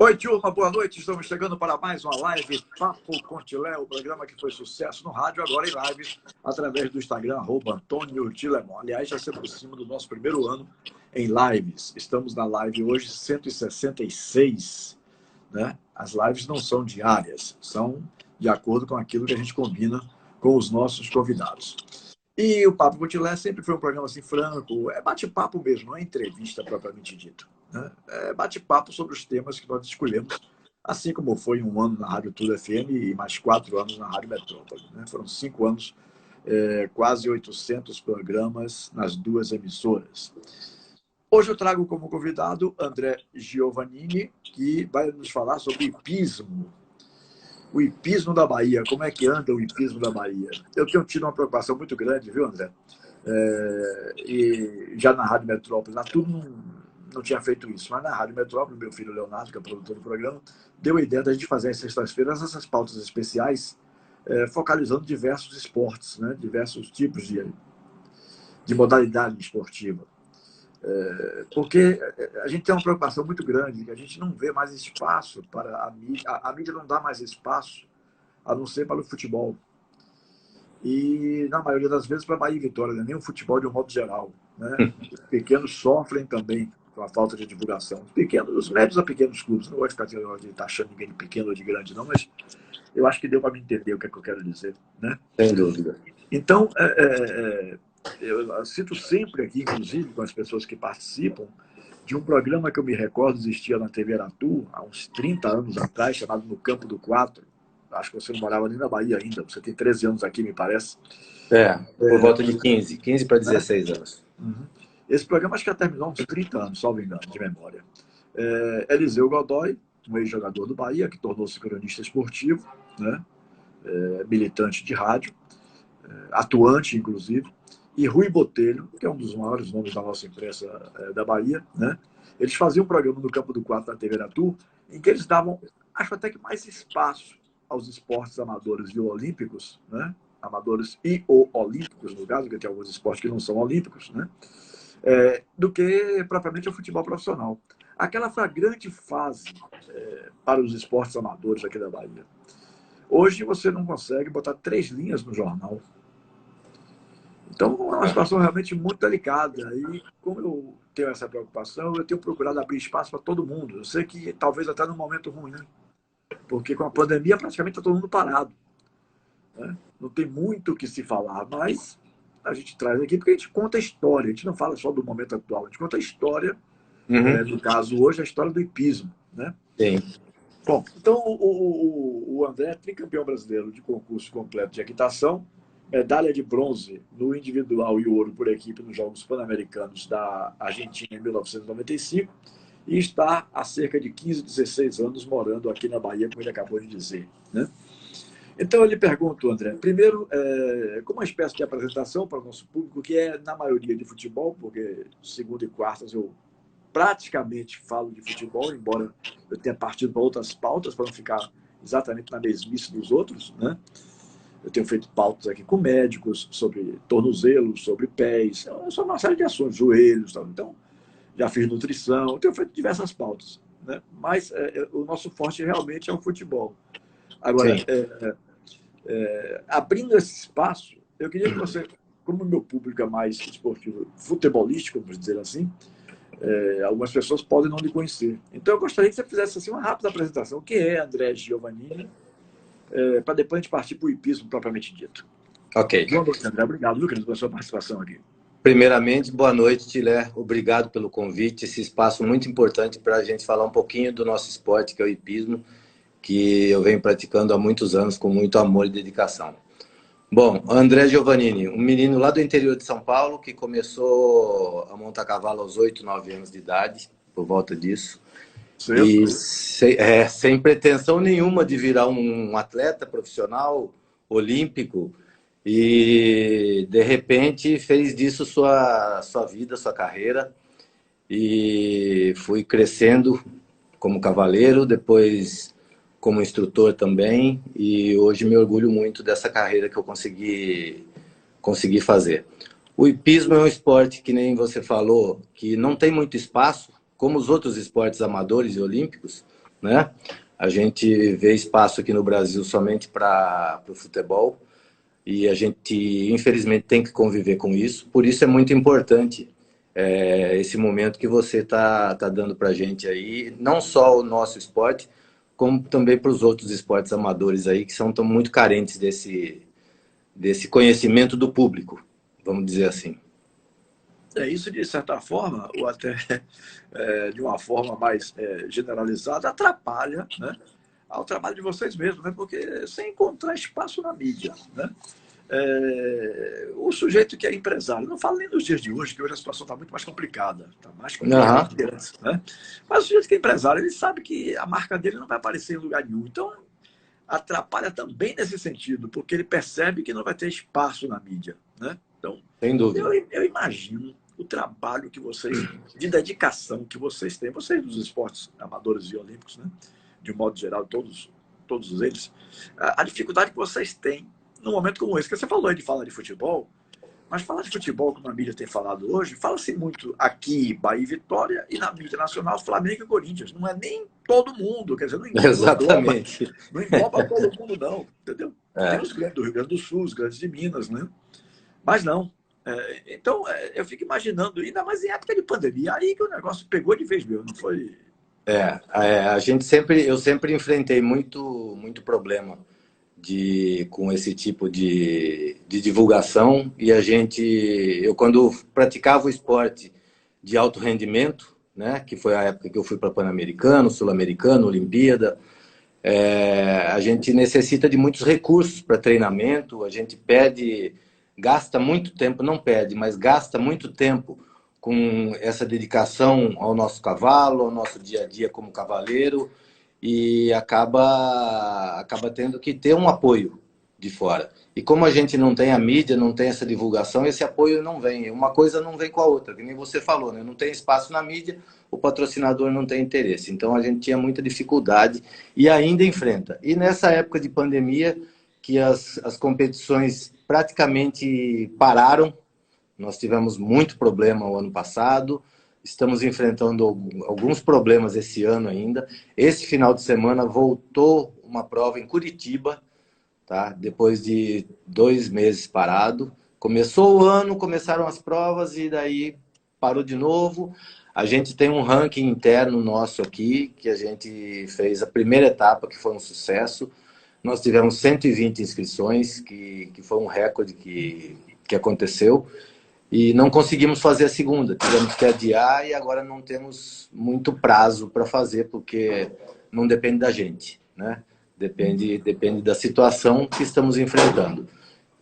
Oi, turma, boa noite. Estamos chegando para mais uma live Papo com Tilé, o programa que foi sucesso no rádio, agora em live, através do Instagram, @Antônio Tilemon. Aliás, já se aproxima do nosso primeiro ano em lives. Estamos na live hoje 166, né? As lives não são diárias, são de acordo com aquilo que a gente combina com os nossos convidados. E o Papo com Tilé sempre foi um programa assim franco, é bate-papo mesmo, não é entrevista propriamente dito, né? É bate-papo sobre os temas que nós escolhemos, assim como foi um ano na Rádio Tudo FM e mais 4 anos na Rádio Metrópole, né? Foram 5 anos, quase 800 programas nas duas emissoras. Hoje eu trago como convidado André Giovannini, que vai nos falar sobre hipismo. O hipismo da Bahia, como é que anda o hipismo da Bahia? Eu tenho tido uma preocupação muito grande, viu, André? E já na Rádio Metrópole, lá tudo não tinha feito isso, mas na Rádio Metrópole, meu filho Leonardo, que é produtor do programa, deu a ideia da gente fazer às sextas-feiras essas pautas especiais, focalizando diversos esportes, né? Diversos tipos de modalidade esportiva. Porque a gente tem uma preocupação muito grande, que a gente não vê mais espaço para a mídia. A mídia não dá mais espaço, a não ser para o futebol. E, na maioria das vezes, para a Bahia e Vitória, né? Nem o futebol de um modo geral, né? Os pequenos sofrem também com a falta de divulgação. Os médios a pequenos clubes, não vou ficar taxando ninguém de pequeno ou de grande, não, mas eu acho que deu para me entender o que é que eu quero dizer, né? Sem dúvida. Então, eu cito sempre aqui, inclusive, com as pessoas que participam, de um programa que eu me recordo existia na TV Aratu, há uns 30 anos atrás, chamado No Campo do Quatro. Acho que você não morava nem na Bahia ainda, você tem 13 anos aqui, me parece. Por volta de 15 para 16 anos. Uhum. Esse programa acho que já terminou uns 30 anos, salvo engano, de memória. Eliseu Godoy, um ex-jogador do Bahia, que tornou-se cronista esportivo, né? Militante de rádio, atuante, inclusive, e Rui Botelho, que é um dos maiores nomes da nossa imprensa da Bahia, né? Eles faziam um programa no Campo do Quatro da TV Aratu, em que eles davam, acho até que mais espaço aos esportes amadores e olímpicos, né? Amadores e ou olímpicos, no caso, porque tem alguns esportes que não são olímpicos, né? Do que propriamente o futebol profissional. Aquela foi a grande fase para os esportes amadores aqui da Bahia. Hoje você não consegue botar 3 linhas no jornal. Então, é uma situação realmente muito delicada. E como eu tenho essa preocupação, eu tenho procurado abrir espaço para todo mundo. Eu sei que talvez até num momento ruim, porque com a pandemia praticamente está todo mundo parado, né? Não tem muito o que se falar, mas a gente traz aqui porque a gente conta a história. A gente não fala só do momento atual, a gente conta a história, no caso hoje, a história do hipismo, né? Sim. Bom, então o André é tricampeão brasileiro de concurso completo de equitação, medalha de bronze no individual e ouro por equipe nos Jogos Pan-Americanos da Argentina em 1995 e está há cerca de 15, 16 anos morando aqui na Bahia, como ele acabou de dizer, né? Então eu lhe pergunto, André, primeiro, como uma espécie de apresentação para o nosso público, que é na maioria de futebol, porque segunda e quartas eu praticamente falo de futebol, embora eu tenha partido para outras pautas, para não ficar exatamente na mesmice dos outros, né? Eu tenho feito pautas aqui com médicos sobre tornozelos, sobre pés, sobre uma série de assuntos, joelhos, tal. Então, já fiz nutrição, tenho feito diversas pautas, né? Mas o nosso forte realmente é o futebol. Agora, abrindo esse espaço, eu queria que você, como o meu público é mais esportivo, futebolístico, vamos dizer assim, algumas pessoas podem não lhe conhecer. Então, eu gostaria que você fizesse assim, uma rápida apresentação. Quem é André Giovannini? Para depois a gente partir para o hipismo propriamente dito. Ok. Boa noite, André. Obrigado, viu, querido, pela sua participação aqui. Primeiramente, boa noite, Tilé. Obrigado pelo convite. Esse espaço muito importante para a gente falar um pouquinho do nosso esporte, que é o hipismo, que eu venho praticando há muitos anos com muito amor e dedicação. Bom, André Giovannini, um menino lá do interior de São Paulo que começou a montar cavalo aos 8, 9 anos de idade, por volta disso. E sem pretensão nenhuma de virar um atleta profissional, olímpico, e de repente fez disso sua vida, sua carreira, e fui crescendo como cavaleiro, depois como instrutor também, e hoje me orgulho muito dessa carreira que eu consegui fazer. O hipismo é um esporte, que nem você falou, que não tem muito espaço, como os outros esportes amadores e olímpicos, né? A gente vê espaço aqui no Brasil somente para o futebol e a gente, infelizmente, tem que conviver com isso. Por isso é muito importante esse momento que você tá dando para a gente aí, não só o nosso esporte, como também para os outros esportes amadores aí, que são tão muito carentes desse conhecimento do público, vamos dizer assim. Isso, de certa forma, ou até de uma forma mais generalizada, atrapalha, né, ao trabalho de vocês mesmos, né, porque sem encontrar espaço na mídia, né, o sujeito que é empresário, não falo nem dos dias de hoje, que hoje a situação está muito mais complicada, está mais complicada do que antes, né? Mas o sujeito que é empresário, ele sabe que a marca dele não vai aparecer em lugar nenhum. Então, atrapalha também nesse sentido, porque ele percebe que não vai ter espaço na mídia, né? Então, sem dúvida. Eu imagino o trabalho que vocês, de dedicação que vocês têm, vocês dos esportes amadores e olímpicos, né? De um modo geral, todos eles, a dificuldade que vocês têm num momento como esse, que você falou aí de falar de futebol, mas falar de futebol, como a mídia tem falado hoje, fala-se muito aqui, Bahia e Vitória, e na mídia nacional, Flamengo e Corinthians. Não é nem todo mundo, quer dizer, Exatamente. Não engloba todo mundo, não, entendeu? Tem os grandes do Rio Grande do Sul, os grandes de Minas, né? Mas não. Então, eu fico imaginando, ainda mais em época de pandemia, aí que o negócio pegou de vez mesmo, não foi? Eu sempre enfrentei muito problema com esse tipo de divulgação e eu quando praticava o esporte de alto rendimento, né, que foi a época que eu fui para Pan-Americano, Sul-Americano, Olimpíada, a gente necessita de muitos recursos para treinamento, a gente gasta muito tempo, não perde, mas gasta muito tempo com essa dedicação ao nosso cavalo, ao nosso dia a dia como cavaleiro, e acaba tendo que ter um apoio de fora. E como a gente não tem a mídia, não tem essa divulgação, esse apoio não vem. Uma coisa não vem com a outra, que nem você falou, né? Não tem espaço na mídia, o patrocinador não tem interesse. Então a gente tinha muita dificuldade e ainda enfrenta. E nessa época de pandemia, que as competições praticamente pararam, nós tivemos muito problema o ano passado, estamos enfrentando alguns problemas esse ano ainda. Esse final de semana voltou uma prova em Curitiba, tá? Depois de 2 meses parado. Começou o ano, começaram as provas e daí parou de novo. A gente tem um ranking interno nosso aqui, que a gente fez a primeira etapa, que foi um sucesso. Nós tivemos 120 inscrições, que foi um recorde que aconteceu. E não conseguimos fazer a segunda, tivemos que adiar e agora não temos muito prazo para fazer, porque não depende da gente, né? Depende da situação que estamos enfrentando.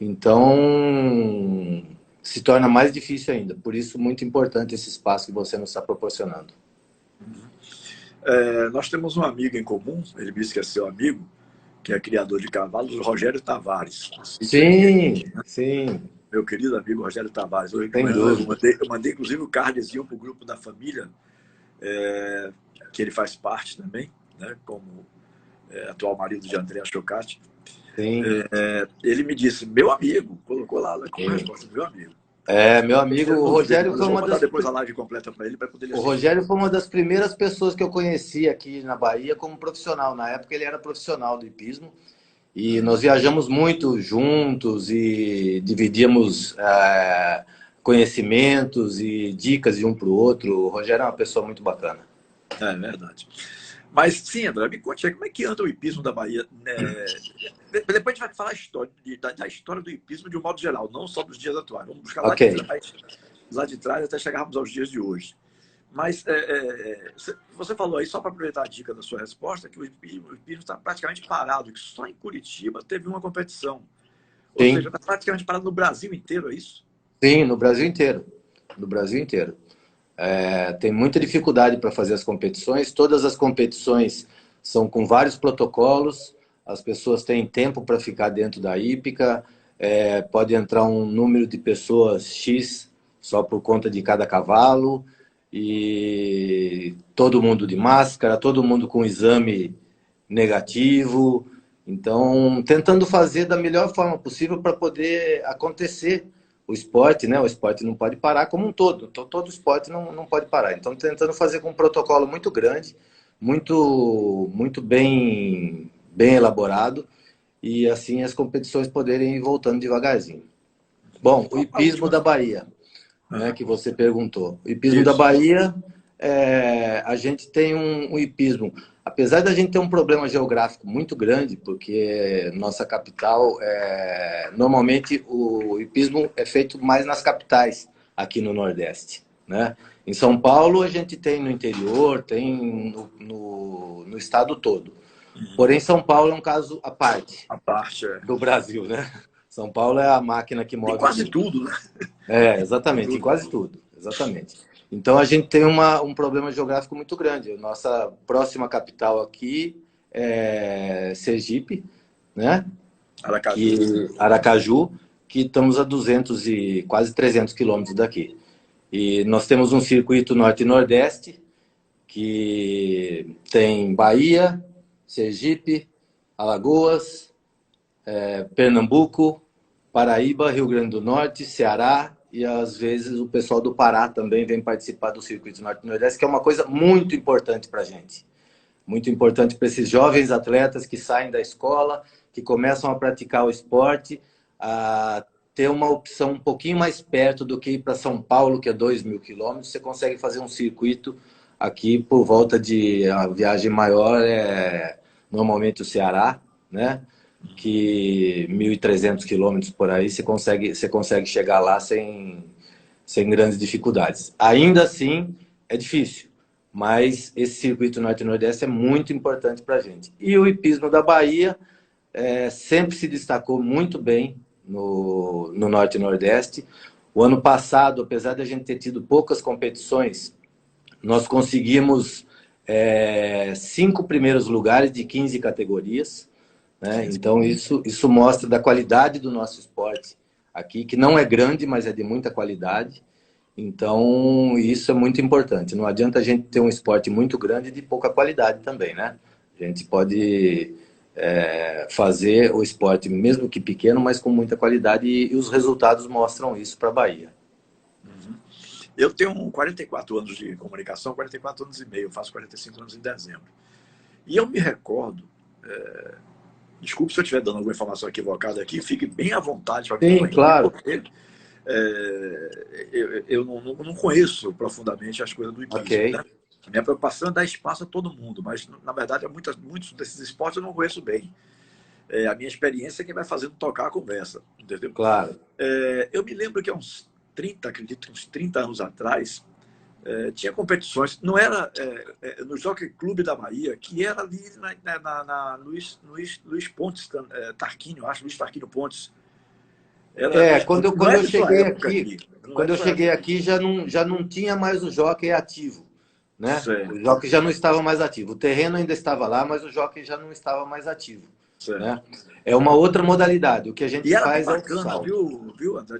Então, se torna mais difícil ainda. Por isso, muito importante esse espaço que você nos está proporcionando. Nós temos um amigo em comum, ele disse que é seu amigo, que é criador de cavalos, o Rogério Tavares. Sim, sim. Meu querido amigo Rogério Tavares. Hoje Sem dúvida. Eu mandei inclusive o cardzinho para o grupo da família, que ele faz parte também, né, como atual marido de Andréa Chocati. Ele me disse, meu amigo, colocou lá como resposta, meu amigo. Meu amigo, o Rogério foi uma das... depois a live completa para ele, para poder assistir. O Rogério foi uma das primeiras pessoas que eu conheci aqui na Bahia como profissional. Na época ele era profissional do hipismo. E nós viajamos muito juntos e dividíamos conhecimentos e dicas de um para o outro. O Rogério é uma pessoa muito bacana. É verdade. Mas sim, André, me conte aí, como é que anda o hipismo da Bahia? Depois a gente vai falar da história do hipismo de um modo geral, não só dos dias atuais. Vamos buscar lá de trás até chegarmos aos dias de hoje. Mas você falou aí, só para aproveitar a dica da sua resposta, que o hipismo está praticamente parado, que só em Curitiba teve uma competição. Ou seja, está praticamente parado no Brasil inteiro, é isso? Sim, no Brasil inteiro. No Brasil inteiro. Tem muita dificuldade para fazer as competições. Todas as competições são com vários protocolos. As pessoas têm tempo para ficar dentro da hípica. Pode entrar um número de pessoas X só por conta de cada cavalo. E todo mundo de máscara, todo mundo com exame negativo. Então, tentando fazer da melhor forma possível para poder acontecer o esporte, né? O esporte não pode parar como um todo. Então, todo esporte não pode parar. Então, tentando fazer com um protocolo muito grande muito bem elaborado, e assim as competições poderem ir voltando devagarzinho. Bom, o hipismo da Bahia, né, que você perguntou. O hipismo da Bahia, a gente tem um hipismo, apesar da gente ter um problema geográfico muito grande, porque nossa capital, normalmente o hipismo é feito mais nas capitais, aqui no Nordeste, né? Em São Paulo a gente tem no interior, tem no estado todo. Porém, São Paulo é um caso à parte, do Brasil, né? São Paulo é a máquina que move em quase tudo, né? Exatamente, em quase tudo. Exatamente. Então a gente tem um problema geográfico muito grande. A nossa próxima capital aqui é Sergipe, né? Aracaju, que estamos a 200 e quase 300 quilômetros daqui. E nós temos um circuito norte e nordeste, que tem Bahia, Sergipe, Alagoas, Pernambuco, Paraíba, Rio Grande do Norte, Ceará, e às vezes o pessoal do Pará também vem participar do circuito norte e nordeste, que é uma coisa muito importante para a gente. Muito importante para esses jovens atletas que saem da escola, que começam a praticar o esporte, a ter uma opção um pouquinho mais perto do que ir para São Paulo, que é 2.000 quilômetros. Você consegue fazer um circuito aqui por volta de... A viagem maior normalmente o Ceará, né? Que 1.300 quilômetros por aí você consegue chegar lá sem grandes dificuldades. Ainda assim, é difícil, mas esse circuito norte e nordeste é muito importante para a gente. E o hipismo da Bahia sempre se destacou muito bem no norte e nordeste. O ano passado, apesar de a gente ter tido poucas competições, nós conseguimos 5 primeiros lugares de 15 categorias. Né? Então, isso mostra da qualidade do nosso esporte aqui, que não é grande, mas é de muita qualidade. Então, isso é muito importante. Não adianta a gente ter um esporte muito grande e de pouca qualidade também, né? A gente pode fazer o esporte, mesmo que pequeno, mas com muita qualidade, e os resultados mostram isso para a Bahia. Eu tenho 44 anos de comunicação, 44 anos e meio, eu faço 45 anos em dezembro. E eu me recordo... Desculpe se eu estiver dando alguma informação equivocada aqui, fique bem à vontade para Sim, claro. Porque eu não conheço profundamente as coisas do hipismo. Okay. Né? A minha preocupação é dar espaço a todo mundo, mas, na verdade, muitos desses esportes eu não conheço bem. A minha experiência é quem vai fazendo tocar a conversa, entendeu? Claro. Eu me lembro que há uns 30 anos atrás, tinha competições, não era no Jockey Clube da Bahia, que era ali na Luiz Pontes Tarquínio, acho, Luiz Tarquínio Pontes. Quando eu cheguei aqui já não tinha mais o jockey ativo, né? O jockey já não estava mais ativo. O terreno ainda estava lá, mas o jockey já não estava mais ativo. Né? É uma outra modalidade. O que a gente faz é bacana, viu, André?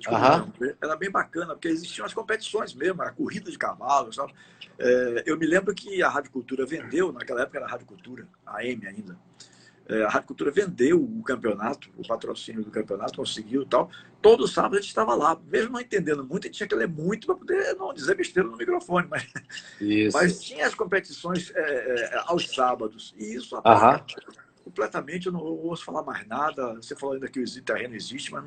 Era bem bacana, porque existiam as competições mesmo, a corrida de cavalos. Sabe? Eu me lembro que a Rádio Cultura vendeu, naquela época era a Rádio Cultura, a AM ainda. A Rádio Cultura vendeu o campeonato, o patrocínio do campeonato, conseguiu e tal. Todo sábado a gente estava lá, mesmo não entendendo muito, a gente tinha que ler muito para poder não dizer besteira no microfone. Mas tinha as competições aos sábados. E isso completamente, eu não ouço falar mais nada. Você falou ainda que o terreno existe, mas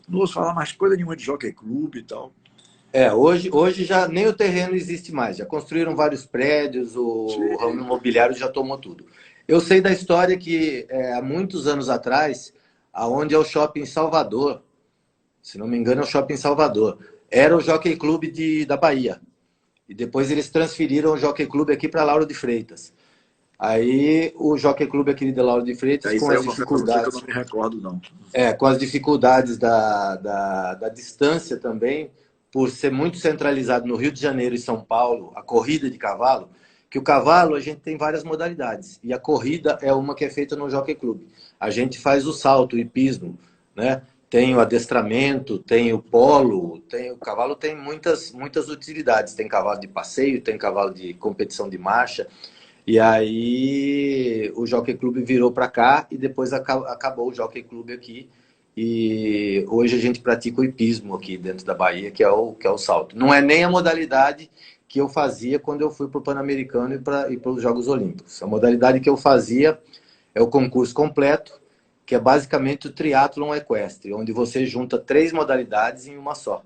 não ouço falar mais coisa nenhuma de Jockey Club e tal. Hoje já nem o terreno existe mais. Já construíram vários prédios, o ramo imobiliário já tomou tudo. Eu sei da história que há muitos anos atrás, aonde é o Shopping Salvador, se não me engano é o Shopping Salvador, era o Jockey Club da Bahia. E depois eles transferiram o Jockey Club aqui para Lauro de Freitas. Aí o Jockey Club aqui de Lauro de Freitas, com as dificuldades... Eu não me recordo, não. Com as dificuldades da distância também, por ser muito centralizado no Rio de Janeiro e São Paulo, a corrida de cavalo, que o cavalo a gente tem várias modalidades, e a corrida é uma que é feita no Jockey Club. A gente faz o salto, o hipismo, né? Tem o adestramento, tem o polo, o cavalo tem muitas utilidades. Tem cavalo de passeio, tem cavalo de competição de marcha. E aí o Jockey Club virou para cá e depois acabou o Jockey Club aqui. E hoje a gente pratica o hipismo aqui dentro da Bahia, que é o salto. Não é nem a modalidade que eu fazia quando eu fui para o Pan-Americano e para os Jogos Olímpicos. A modalidade que eu fazia é o concurso completo, que é basicamente o triatlon equestre, onde você junta 3 modalidades em uma só.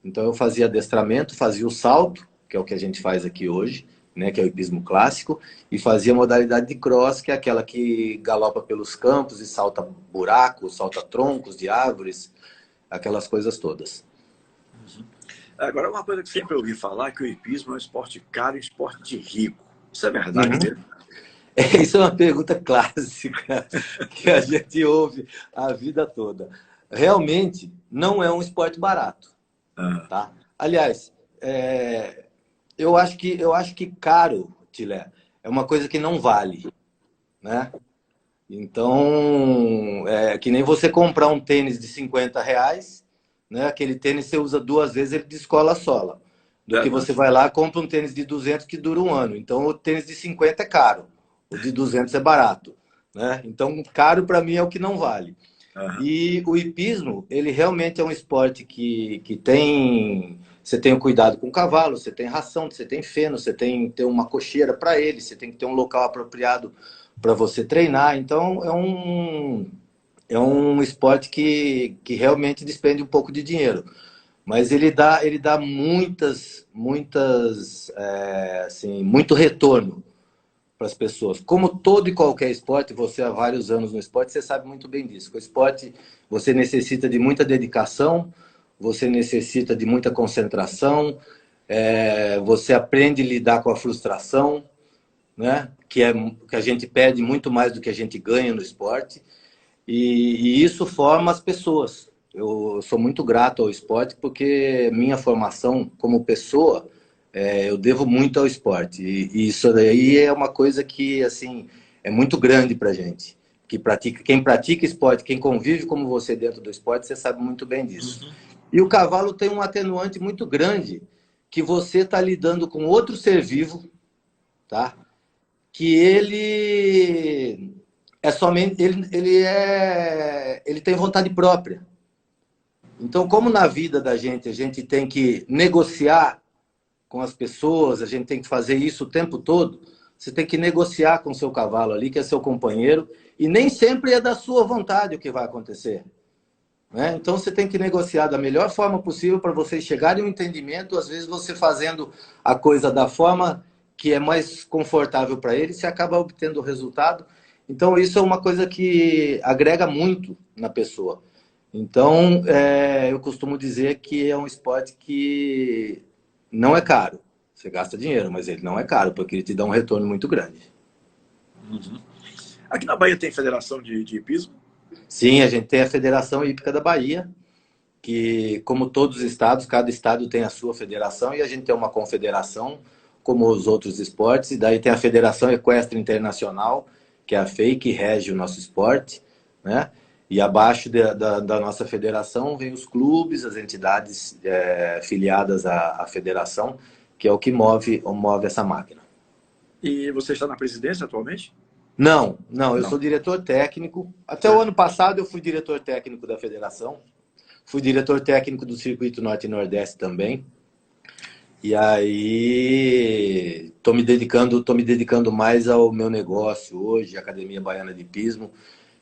Então eu fazia adestramento, fazia o salto, que é o que a gente faz aqui hoje, né, que é o hipismo clássico, e fazia a modalidade de cross, que é aquela que galopa pelos campos e salta buracos, salta troncos de árvores, aquelas coisas todas. Agora, uma coisa que sempre ouvi falar é que o hipismo é um esporte caro e um esporte de rico. Isso é verdade mesmo? Isso é uma pergunta clássica que a gente ouve a vida toda. Realmente, não é um esporte barato. Tá? Aliás, eu acho que caro, Tilé, é uma coisa que não vale. Né? Então, é que nem você comprar um tênis de R$ 50, né? Aquele tênis você usa 2 vezes, ele descola a sola. Do que você vai lá e compra um tênis de 200 que dura 1 ano. Então, o tênis de 50 é caro. O de 200 é barato, né? Então, caro para mim é o que não vale. E o hipismo, ele realmente é um esporte que tem... Você tem o cuidado com o cavalo, você tem ração, você tem feno, você tem que ter uma cocheira para ele, você tem que ter um local apropriado para você treinar. Então, é um esporte que realmente despende um pouco de dinheiro. Mas ele dá muito retorno para as pessoas. Como todo e qualquer esporte, você há vários anos no esporte, você sabe muito bem disso. O esporte, você necessita de muita dedicação, você necessita de muita concentração, você aprende a lidar com a frustração, né? Que a gente perde muito mais do que a gente ganha no esporte. E isso forma as pessoas. Eu sou muito grato ao esporte porque minha formação como pessoa, eu devo muito ao esporte. E isso daí é uma coisa que assim é muito grande para a gente. Quem pratica esporte, quem convive como você dentro do esporte, você sabe muito bem disso. E o cavalo tem um atenuante muito grande, que você está lidando com outro ser vivo, tá? Que ele ele tem vontade própria. Então, como na vida da gente a gente tem que negociar com as pessoas, a gente tem que fazer isso o tempo todo, você tem que negociar com o seu cavalo ali, que é seu companheiro, e nem sempre é da sua vontade o que vai acontecer. Né? Então, você tem que negociar da melhor forma possível para vocês chegarem a um entendimento. Às vezes, você fazendo a coisa da forma que é mais confortável para ele, você acaba obtendo o resultado. Então, isso é uma coisa que agrega muito na pessoa. Então, eu costumo dizer que é um esporte que não é caro. Você gasta dinheiro, mas ele não é caro, porque ele te dá um retorno muito grande. Aqui na Bahia tem federação de hipismo? Sim, a gente tem a Federação Hípica da Bahia, que, como todos os estados, cada estado tem a sua federação, e a gente tem uma confederação, como os outros esportes, e daí tem a Federação Equestre Internacional, que é a FEI, que rege o nosso esporte, né? E abaixo da nossa federação vem os clubes, as entidades filiadas à federação, que é o que move essa máquina. E você está na presidência atualmente? Não, eu sou diretor técnico. Até o ano passado eu fui diretor técnico da federação. Fui diretor técnico do Circuito Norte e Nordeste também. E aí estou me dedicando mais ao meu negócio hoje, a Academia Baiana de Hipismo,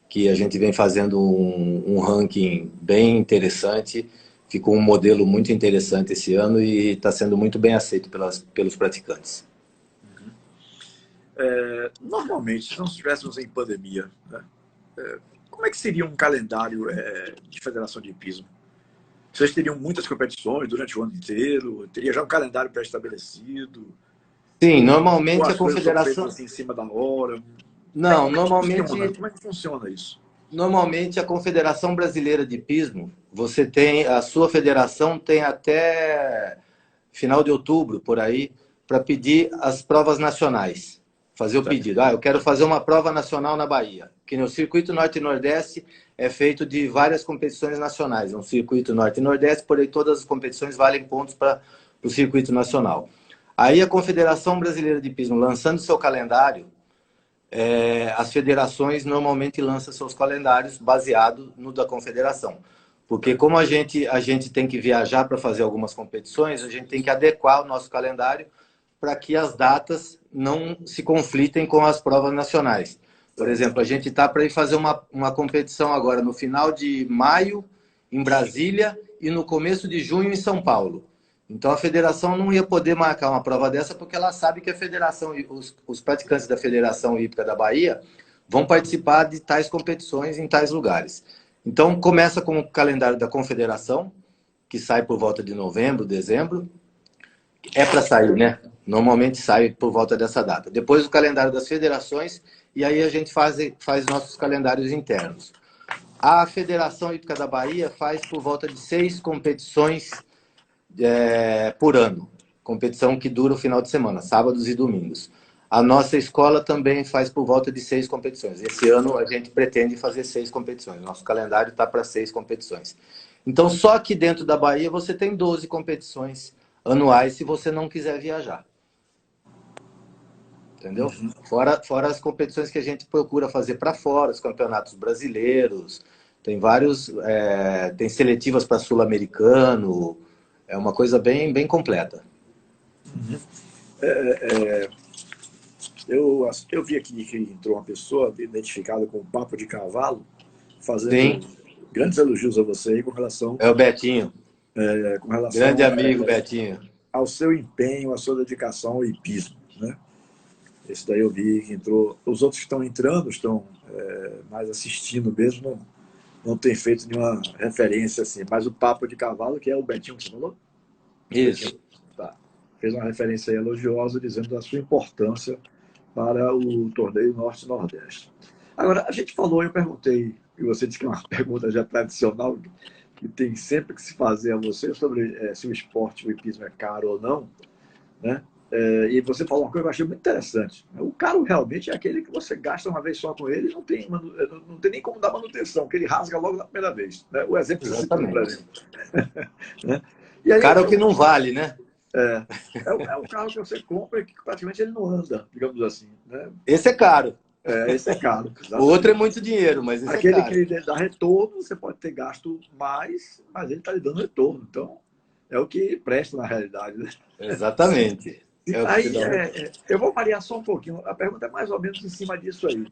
que a gente vem fazendo um ranking bem interessante. Ficou um modelo muito interessante esse ano e está sendo muito bem aceito pelos praticantes. Normalmente, se não estivéssemos em pandemia, né, como é que seria um calendário de federação de hipismo? Vocês teriam muitas competições durante o ano inteiro? Teria já um calendário pré-estabelecido? Sim, normalmente a confederação... confederação... Assim, em cima da hora? Não, Como é que funciona isso? Normalmente a Confederação Brasileira de Hipismo, você tem, a sua federação tem até final de outubro, por aí, para pedir as provas nacionais. Fazer o pedido. Eu quero fazer uma prova nacional na Bahia. Que no Circuito Norte e Nordeste é feito de várias competições nacionais. Um Circuito Norte e Nordeste, porém todas as competições valem pontos para o Circuito Nacional. Aí a Confederação Brasileira de Hipismo, lançando seu calendário, as federações normalmente lançam seus calendários baseados no da confederação. Porque como a gente tem que viajar para fazer algumas competições, a gente tem que adequar o nosso calendário para que as datas não se conflitem com as provas nacionais. Por exemplo, a gente está para ir fazer uma competição agora no final de maio em Brasília e no começo de junho em São Paulo. Então a federação não ia poder marcar uma prova dessa porque ela sabe que a federação, os praticantes da Federação Hípica da Bahia vão participar de tais competições em tais lugares. Então começa com o calendário da Confederação, que sai por volta de novembro, dezembro. É para sair, né? Normalmente sai por volta dessa data. Depois o calendário das federações e aí a gente faz nossos calendários internos. A Federação Hípica da Bahia faz por volta de 6 competições por ano. Competição que dura o final de semana, sábados e domingos. A nossa escola também faz por volta de 6 competições. Esse ano a gente pretende fazer 6 competições. Nosso calendário está para 6 competições. Então, só que dentro da Bahia você tem 12 competições anuais se você não quiser viajar. Entendeu? Uhum. Fora as competições que a gente procura fazer para fora, os campeonatos brasileiros, tem vários, tem seletivas para sul-americano, é uma coisa bem, bem completa. Uhum. Eu vi aqui que entrou uma pessoa identificada com o Papo de Cavalo, fazendo grandes elogios a você aí com relação... É o Betinho. Com relação grande amigo, Betinho. Ao seu empenho, à sua dedicação ao hipismo, né? Esse daí eu vi que entrou. Os outros que estão entrando, estão mais assistindo mesmo, não tem feito nenhuma referência assim. Mas o Papo de Cavalo, que é o Betinho que você falou? Isso. Tá. Fez uma referência elogiosa dizendo da sua importância para o torneio Norte-Nordeste. Agora, a gente falou, eu perguntei, e você disse que é uma pergunta já tradicional, que tem sempre que se fazer a você sobre se o esporte, o hipismo é caro ou não, né? E você falou uma coisa que eu achei muito interessante. O caro realmente é aquele que você gasta uma vez só com ele e não tem nem como dar manutenção, que ele rasga logo na primeira vez. Né? O exemplo que você citou, por exemplo. Né? E aí, caro é o que não vale, né? É o carro que você compra e que praticamente ele não anda, digamos assim. Né? Esse é caro. Esse é caro. Exatamente. O outro é muito dinheiro, mas esse aquele é caro. que lhe dá retorno, você pode ter gasto mais, mas ele está lhe dando retorno. Então, é o que presta na realidade. Né? Exatamente. Aí, eu vou variar só um pouquinho. A pergunta é mais ou menos em cima disso aí.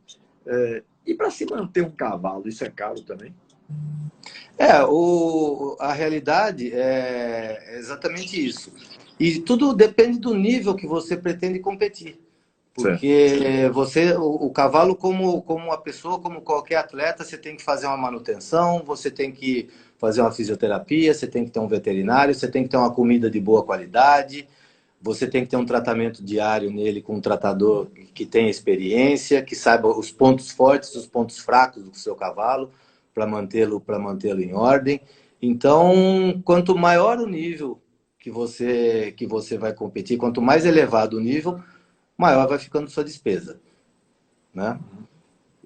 E para se manter um cavalo, isso é caro também? A realidade é exatamente isso. E tudo depende do nível que você pretende competir. Porque o cavalo, como uma pessoa, como qualquer atleta, você tem que fazer uma manutenção, você tem que fazer uma fisioterapia, você tem que ter um veterinário, você tem que ter uma comida de boa qualidade, você tem que ter um tratamento diário nele com um tratador que tenha experiência, que saiba os pontos fortes, os pontos fracos do seu cavalo, para mantê-lo em ordem. Então, quanto maior o nível que você vai competir, quanto mais elevado o nível, maior vai ficando sua despesa, né?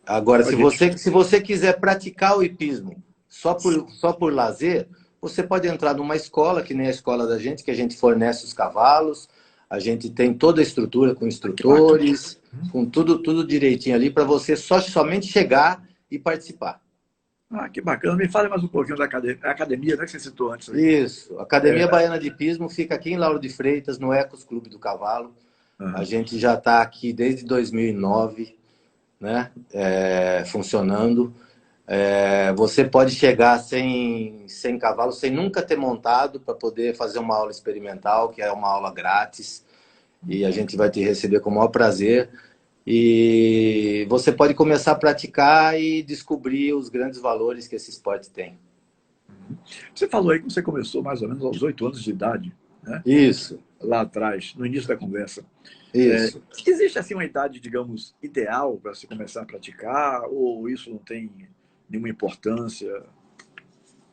Agora, se você quiser praticar o hipismo só por lazer, você pode entrar numa escola, que nem a escola da gente, que a gente fornece os cavalos, a gente tem toda a estrutura com instrutores, com tudo direitinho ali, para você somente chegar e participar. Que bacana. Me fale mais um pouquinho da academia, né, que você citou antes. Aí. Isso. A Academia Baiana de Hipismo fica aqui em Lauro de Freitas, no Ecos Clube do Cavalo. Uhum. A gente já está aqui desde 2009, né, funcionando. Você pode chegar sem cavalo, sem nunca ter montado, para poder fazer uma aula experimental, que é uma aula grátis. E a gente vai te receber com o maior prazer. E você pode começar a praticar e descobrir os grandes valores que esse esporte tem. Você falou aí que você começou mais ou menos aos 8 anos de idade, né? Isso. Lá atrás, no início da conversa. Isso. Existe assim uma idade, digamos, ideal para se começar a praticar? Ou isso não tem nenhuma importância?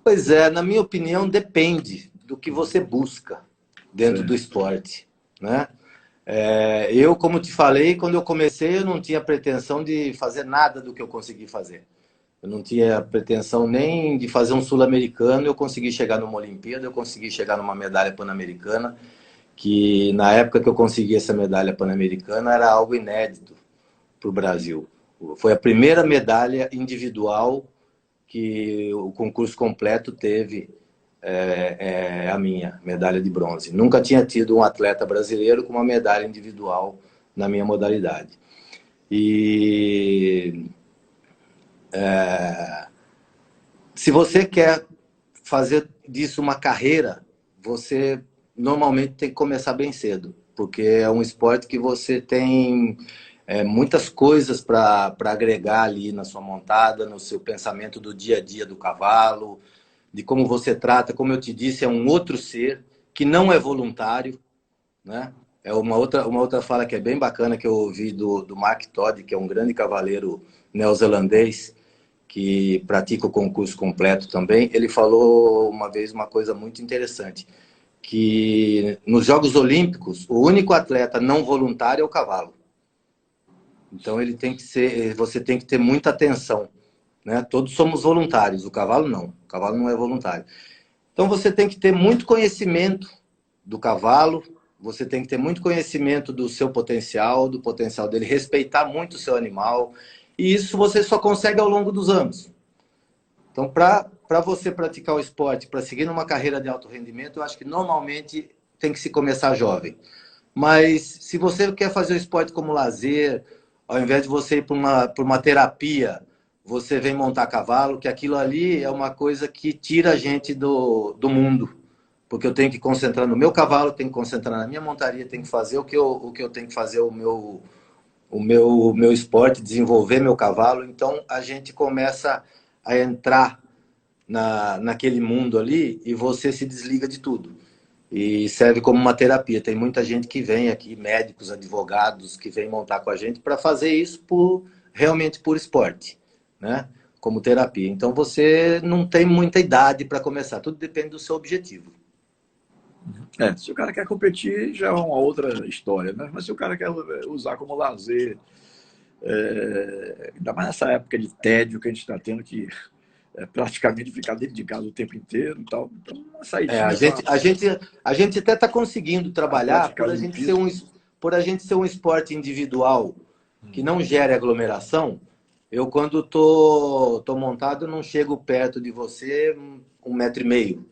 Pois é, na minha opinião, depende do que você busca dentro do esporte, né? Eu, como te falei, quando eu comecei, eu não tinha pretensão de fazer nada do que eu consegui fazer. Eu não tinha pretensão nem de fazer um sul-americano, eu consegui chegar numa Olimpíada, eu consegui chegar numa medalha pan-americana, que na época que eu consegui essa medalha pan-americana era algo inédito para o Brasil. Foi a primeira medalha individual que o concurso completo teve é a minha medalha de bronze. Nunca tinha tido um atleta brasileiro com uma medalha individual na minha modalidade. E se você quer fazer disso uma carreira, você normalmente tem que começar bem cedo, porque é um esporte que você tem muitas coisas para agregar ali na sua montada, no seu pensamento do dia a dia do cavalo, de como você trata, como eu te disse, é um outro ser que não é voluntário, né? É uma outra fala que é bem bacana que eu ouvi do Mark Todd, que é um grande cavaleiro neozelandês, que pratica o concurso completo também. Ele falou uma vez uma coisa muito interessante, que nos Jogos Olímpicos, o único atleta não voluntário é o cavalo. Então você tem que ter muita atenção, né? Todos somos voluntários, o cavalo não é voluntário. Então você tem que ter muito conhecimento do cavalo, você tem que ter muito conhecimento do seu potencial, do potencial dele, respeitar muito o seu animal, e isso você só consegue ao longo dos anos. Então, para você praticar o esporte, para seguir numa carreira de alto rendimento, eu acho que normalmente tem que se começar jovem. Mas se você quer fazer o esporte como lazer, ao invés de você ir para uma terapia, você vem montar cavalo, que aquilo ali é uma coisa que tira a gente do mundo. Porque eu tenho que concentrar no meu cavalo, tenho que concentrar na minha montaria, tenho que fazer o que eu tenho que fazer, o meu esporte, desenvolver meu cavalo. Então, a gente começa a entrar naquele mundo ali e você se desliga de tudo. E serve como uma terapia. Tem muita gente que vem aqui, médicos, advogados, que vem montar com a gente para fazer isso realmente por esporte, né? Como terapia. Então, você não tem muita idade para começar. Tudo depende do seu objetivo. Se o cara quer competir, já é uma outra história, né? Mas se o cara quer usar como lazer, ainda mais nessa época de tédio que a gente está tendo, que praticamente ficar dentro de casa o tempo inteiro e tal, então uma saidinha a gente até está conseguindo trabalhar por a gente ser um esporte individual que não gere aglomeração. Eu, quando tô montado, não chego perto de você 1,5 m,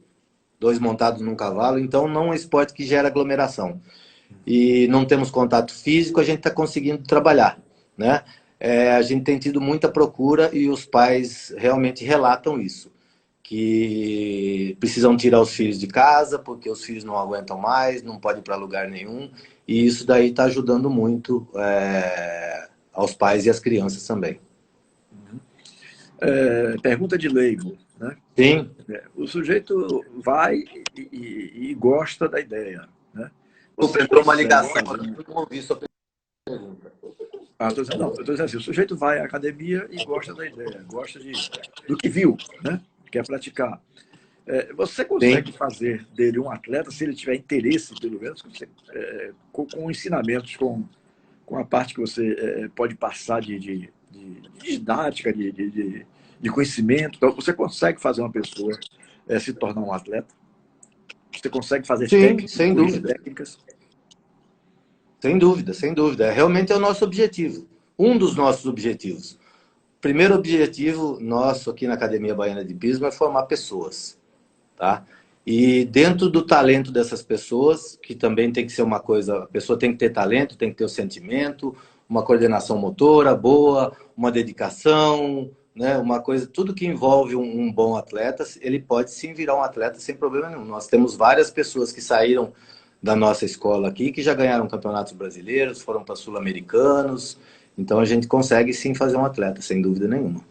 2 montados num cavalo, então não é um esporte que gera aglomeração. E não temos contato físico, a gente está conseguindo trabalhar, né? A gente tem tido muita procura e os pais realmente relatam isso, que precisam tirar os filhos de casa porque os filhos não aguentam mais, não podem ir para lugar nenhum, e isso daí está ajudando muito aos pais e às crianças também. Pergunta de leigo, né? Sim. O sujeito vai e gosta da ideia, né? Entrou uma ligação, eu não ouvi sua pergunta. Estou dizendo assim, o sujeito vai à academia e gosta da ideia, gosta do que viu, né? Quer praticar. Você consegue fazer dele um atleta, se ele tiver interesse, pelo menos, com ensinamentos, com a parte que você pode passar de didática, de conhecimento. Então, você consegue fazer uma pessoa se tornar um atleta? Você consegue fazer sem dúvida. Técnicas? Sem dúvida, sem dúvida. Realmente é o nosso objetivo. Um dos nossos objetivos. O primeiro objetivo nosso aqui na Academia Baiana de Hipismo é formar pessoas, tá? E dentro do talento dessas pessoas, que também tem que ser uma coisa, a pessoa tem que ter talento, tem que ter o sentimento, uma coordenação motora boa, uma dedicação, né? Uma coisa, tudo que envolve um bom atleta, ele pode sim virar um atleta sem problema nenhum. Nós temos várias pessoas que saíram da nossa escola aqui, que já ganharam campeonatos brasileiros, foram para sul-americanos. Então a gente consegue sim fazer um atleta, sem dúvida nenhuma.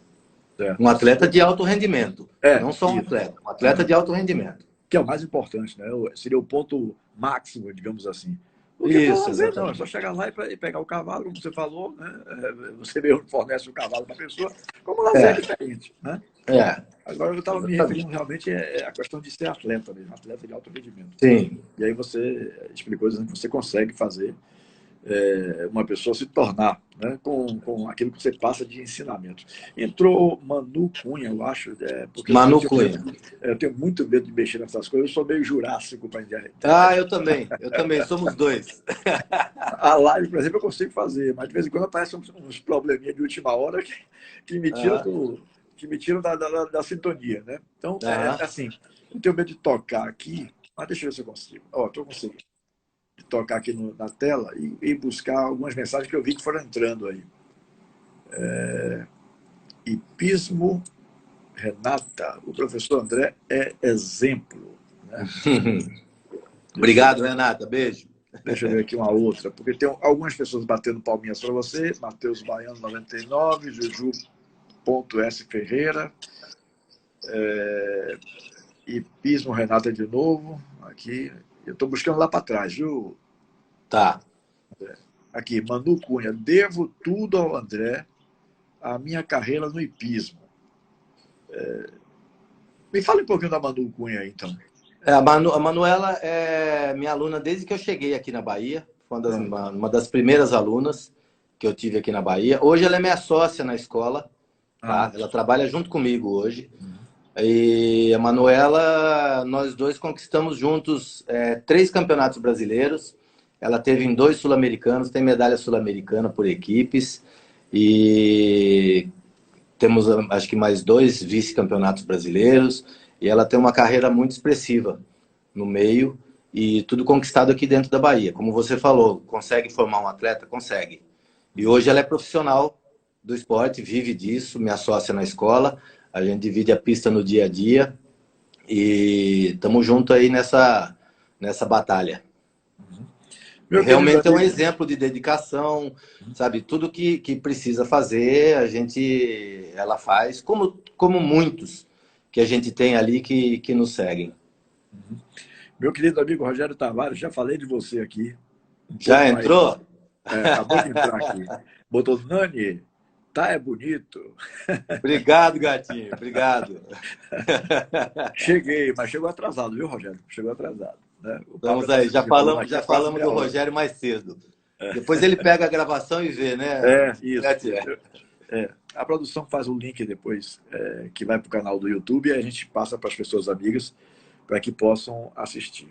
Um atleta de alto rendimento. Não só um atleta de alto rendimento. Que é o mais importante, né? Seria o ponto máximo, digamos assim. Porque isso, exatamente. Não, é só chegar lá e pegar o cavalo, como você falou, né? Você mesmo fornece o cavalo para a pessoa, como lazer diferente, né? Agora eu estava me referindo realmente à questão de ser atleta mesmo, atleta de alto rendimento. Sim. E aí você explicou dizendo que você consegue fazer uma pessoa se tornar, né, com aquilo que você passa de ensinamento. Entrou Manu Cunha, eu acho. Porque Manu Cunha. Eu tenho muito medo de mexer nessas coisas, eu sou meio jurássico para internet. Eu também, somos dois. A live, por exemplo, eu consigo fazer, mas de vez em quando aparecem uns probleminha de última hora que me tira que me tiram da sintonia, né? Então, Aham. assim, não tenho medo de tocar aqui, mas deixa eu ver se eu consigo. Ó, estou conseguindo de tocar aqui na tela e buscar algumas mensagens que eu vi que foram entrando aí. Hipismo, Renata, o professor André é exemplo, né? Deixa eu, Obrigado, Renata. Beijo. deixa eu ver aqui uma outra, porque tem algumas pessoas batendo palminhas para você. Matheus Baiano, 99, Juju.s Ferreira, Hipismo, Renata de novo, aqui. Eu estou buscando lá para trás, viu? Tá. Aqui, Manu Cunha, devo tudo ao André, a minha carreira no hipismo. Me fala um pouquinho da Manu Cunha aí, então. A Manuela é minha aluna desde que eu cheguei aqui na Bahia. Foi Ah, uma das primeiras alunas que eu tive aqui na Bahia. Hoje ela é minha sócia na escola, tá? Ela trabalha junto comigo hoje. E a Manuela, nós dois conquistamos juntos 3 campeonatos brasileiros. Ela teve em 2 sul-americanos, tem medalha sul-americana por equipes. E temos, acho que, mais 2 vice-campeonatos brasileiros. E ela tem uma carreira muito expressiva no meio e tudo conquistado aqui dentro da Bahia. Como você falou, consegue formar um atleta? Consegue. E hoje ela é profissional do esporte, vive disso, minha sócia na escola. A gente divide a pista no dia a dia e estamos juntos aí nessa batalha. meu querido Realmente é um amigo, exemplo de dedicação, sabe? Tudo que precisa fazer, ela faz, como muitos que a gente tem ali que nos seguem. meu querido amigo Rogério Tavares, já falei de você aqui, um pouco Já mais. entrou? Acabou de entrar aqui. Botou Nani, tá é bonito. Obrigado, gatinho. Obrigado. Cheguei, mas chegou atrasado, viu, Rogério? Chegou atrasado. Né? O papo Estamos está aí. sendo desenrolando aqui Já há quase falamos meia do hora. Rogério mais cedo. Depois ele pega a gravação e vê, né? Isso. A produção faz o link depois, que vai para o canal do YouTube, e a gente passa para as pessoas amigas para que possam assistir.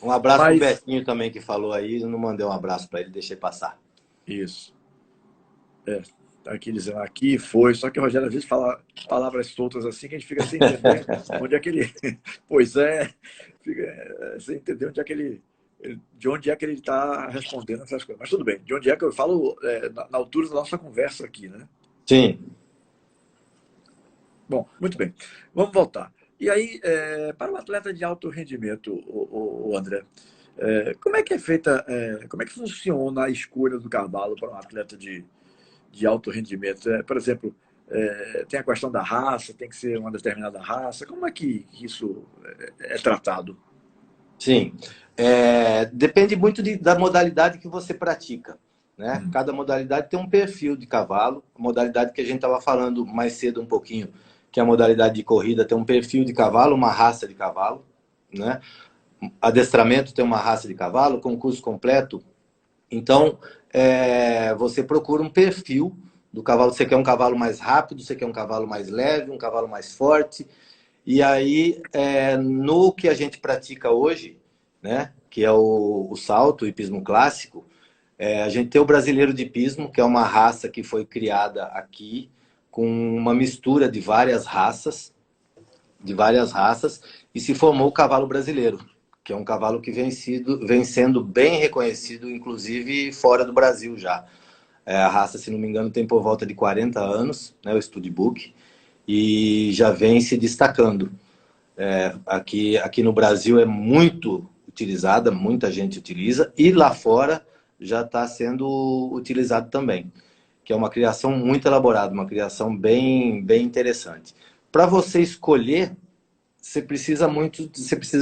Um abraço pro Mas, Betinho também que falou aí. Eu não mandei um abraço para ele, deixei passar. isso. Tá aqui dizendo, aqui foi. Só que o Rogério às vezes fala palavras soltas assim que a gente fica sem entender onde é que ele. Pois é, fica sem entender onde é que de onde é que ele está respondendo essas coisas. Mas tudo bem, de onde é que eu falo na altura da nossa conversa aqui, né? Sim. Bom, muito bem. Vamos voltar. E aí, para o atleta de alto rendimento, o André, como é que é feita, como é que funciona a escolha do cavalo para um atleta de alto rendimento? Por exemplo, tem a questão da raça, tem que ser uma determinada raça. Como é que isso é tratado? Sim. Depende muito da modalidade que você pratica, né? Hum. Cada modalidade tem um perfil de cavalo. A modalidade que a gente estava falando mais cedo um pouquinho, que é a modalidade de corrida, tem um perfil de cavalo, uma raça de cavalo, né? Adestramento tem uma raça de cavalo, concurso completo. Então, você procura um perfil do cavalo. Você quer um cavalo mais rápido, você quer um cavalo mais leve, um cavalo mais forte. E aí, no que a gente pratica hoje, né, que é o salto, o hipismo clássico, a gente tem o brasileiro de hipismo, que é uma raça que foi criada aqui com uma mistura de várias raças, e se formou o cavalo brasileiro, que é um cavalo que vem sendo bem reconhecido, inclusive fora do Brasil já. A raça, se não me engano, tem por volta de 40 anos, né, o Studbook, e já vem se destacando. Aqui no Brasil é muito utilizada, muita gente utiliza, e lá fora já está sendo utilizado também, que é uma criação muito elaborada, uma criação bem, bem interessante. Para você escolher, você precisa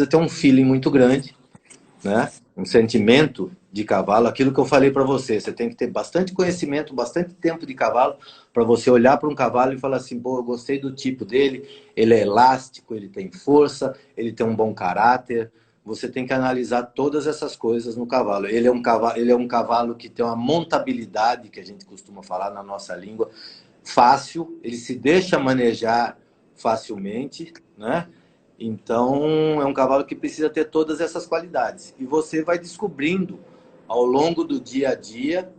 ter um feeling muito grande, né? Um sentimento de cavalo, aquilo que eu falei para você, você tem que ter bastante conhecimento, bastante tempo de cavalo, para você olhar para um cavalo e falar assim, pô, eu gostei do tipo dele, ele é elástico, ele tem força, ele tem um bom caráter. Você tem que analisar todas essas coisas no cavalo. Ele é um cavalo que tem uma montabilidade, que a gente costuma falar na nossa língua, fácil, ele se deixa manejar facilmente, né? Então, é um cavalo que precisa ter todas essas qualidades. E você vai descobrindo, ao longo do dia a dia,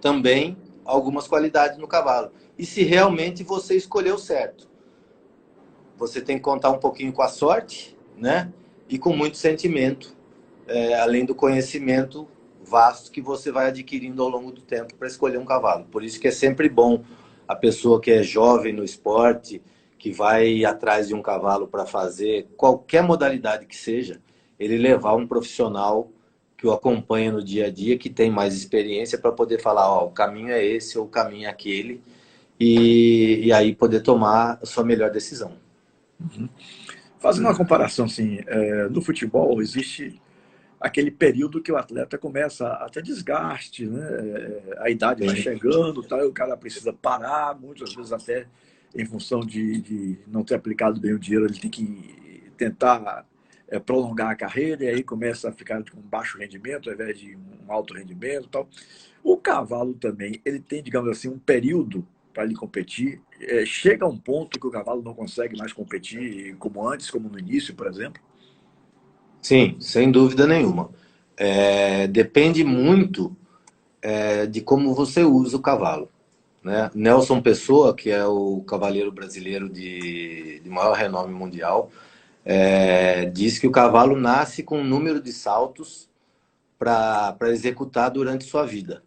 também algumas qualidades no cavalo. e se realmente você escolheu certo. Você tem que contar um pouquinho com a sorte, né? E com muito sentimento, além do conhecimento vasto que você vai adquirindo ao longo do tempo para escolher um cavalo. Por isso que é sempre bom a pessoa que é jovem no esporte, que vai atrás de um cavalo para fazer qualquer modalidade que seja, ele levar um profissional que o acompanha no dia a dia, que tem mais experiência para poder falar, ó, o caminho é esse ou o caminho é aquele, e aí poder tomar a sua melhor decisão. Uhum. Fazendo uma comparação, assim, no futebol existe aquele período que o atleta começa a ter desgaste, né? A idade vai Sim. chegando, tá? O cara precisa parar, muitas vezes até em função de não ter aplicado bem o dinheiro, ele tem que tentar prolongar a carreira e aí começa a ficar com baixo rendimento ao invés de um alto rendimento, tal. O cavalo também, ele tem, digamos assim, um período para ele competir. Chega a um ponto que o cavalo não consegue mais competir como antes, como no início, por exemplo. Sim, sem dúvida nenhuma. Depende muito de como você usa o cavalo, né? Nelson Pessoa, que é o cavaleiro brasileiro de maior renome mundial, diz que o cavalo nasce com um número de saltos para executar durante sua vida.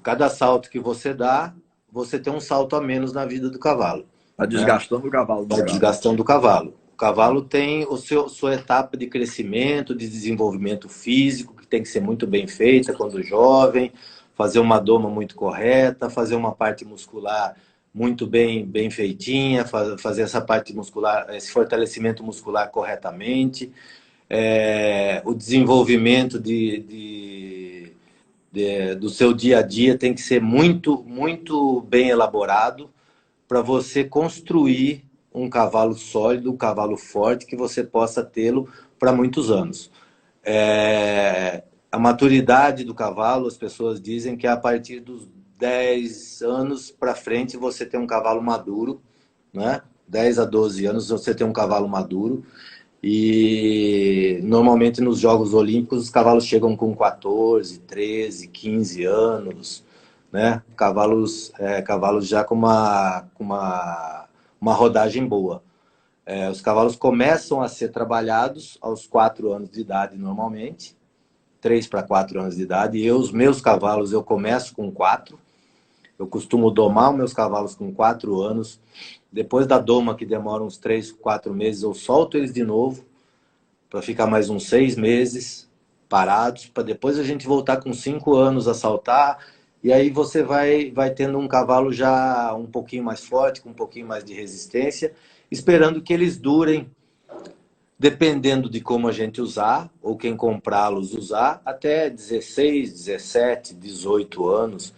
Cada salto que você dá, você tem um salto a menos na vida do cavalo, Está né? desgastando o cavalo, no Está caso. desgastando o cavalo. O cavalo tem sua etapa de crescimento, de desenvolvimento físico, que tem que ser muito bem feita quando jovem, fazer uma doma muito correta, fazer uma parte muscular muito bem feitinha, fazer essa parte muscular, esse fortalecimento muscular corretamente, o desenvolvimento do seu dia a dia tem que ser muito bem elaborado para você construir um cavalo sólido, um cavalo forte, que você possa tê-lo para muitos anos. A maturidade do cavalo, as pessoas dizem que a partir dos 10 anos para frente você tem um cavalo maduro, né? 10 a 12 anos você tem um cavalo maduro. E normalmente nos Jogos Olímpicos os cavalos chegam com 14, 13, 15 anos, né? Cavalos já com uma rodagem boa. Os cavalos começam a ser trabalhados aos 4 anos de idade normalmente, 3 para 4 anos de idade. Os meus cavalos eu começo com 4. Eu costumo domar os meus cavalos com 4 anos. Depois da doma, que demora uns 3, 4 meses, eu solto eles de novo para ficar mais uns 6 meses parados, para depois a gente voltar com 5 anos a saltar, e aí você vai tendo um cavalo já um pouquinho mais forte, com um pouquinho mais de resistência, esperando que eles durem, dependendo de como a gente usar, ou quem comprá-los usar, até 16, 17, 18 anos.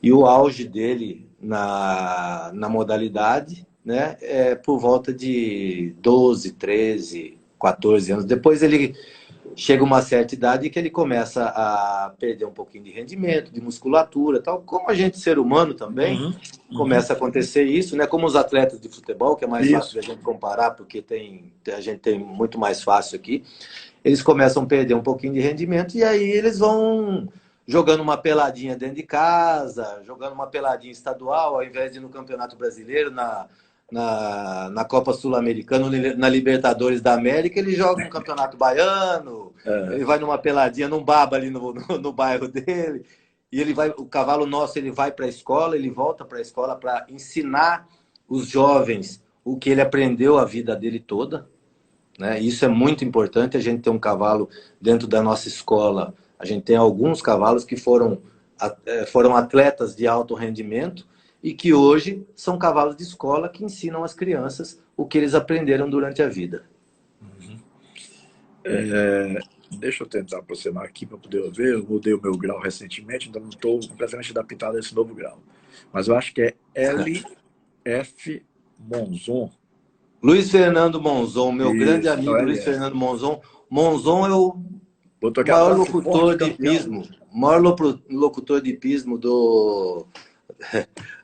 E o auge dele na modalidade, né, é por volta de 12, 13, 14 anos. Depois ele chega uma certa idade que ele começa a perder um pouquinho de rendimento, de musculatura, tal. Como a gente, ser humano também, começa a acontecer isso, né? Como os atletas de futebol, que é mais fácil da gente comparar, porque a gente tem muito mais fácil aqui. Eles começam a perder um pouquinho de rendimento e aí eles vão jogando uma peladinha dentro de casa, jogando uma peladinha estadual, ao invés de ir no Campeonato Brasileiro, na Copa Sul-Americana, na Libertadores da América, ele joga um campeonato baiano, ele vai numa peladinha, num baba ali no bairro dele, e o cavalo nosso, ele vai para a escola, ele volta para a escola para ensinar os jovens o que ele aprendeu a vida dele toda, né? Isso é muito importante, a gente ter um cavalo dentro da nossa escola. A gente tem alguns cavalos que foram atletas de alto rendimento e que hoje são cavalos de escola que ensinam às crianças o que eles aprenderam durante a vida. Deixa eu tentar aproximar aqui para poder ver. Eu mudei o meu grau recentemente, ainda não estou completamente adaptado a esse novo grau. Mas eu acho que é LF Monzon. Luiz Fernando Monzon, meu grande Isso, amigo Luiz LF. Fernando Monzon. Monzon é o Botou aqui maior atrás o Forte locutor de Campeão. hipismo, locutor de hipismo do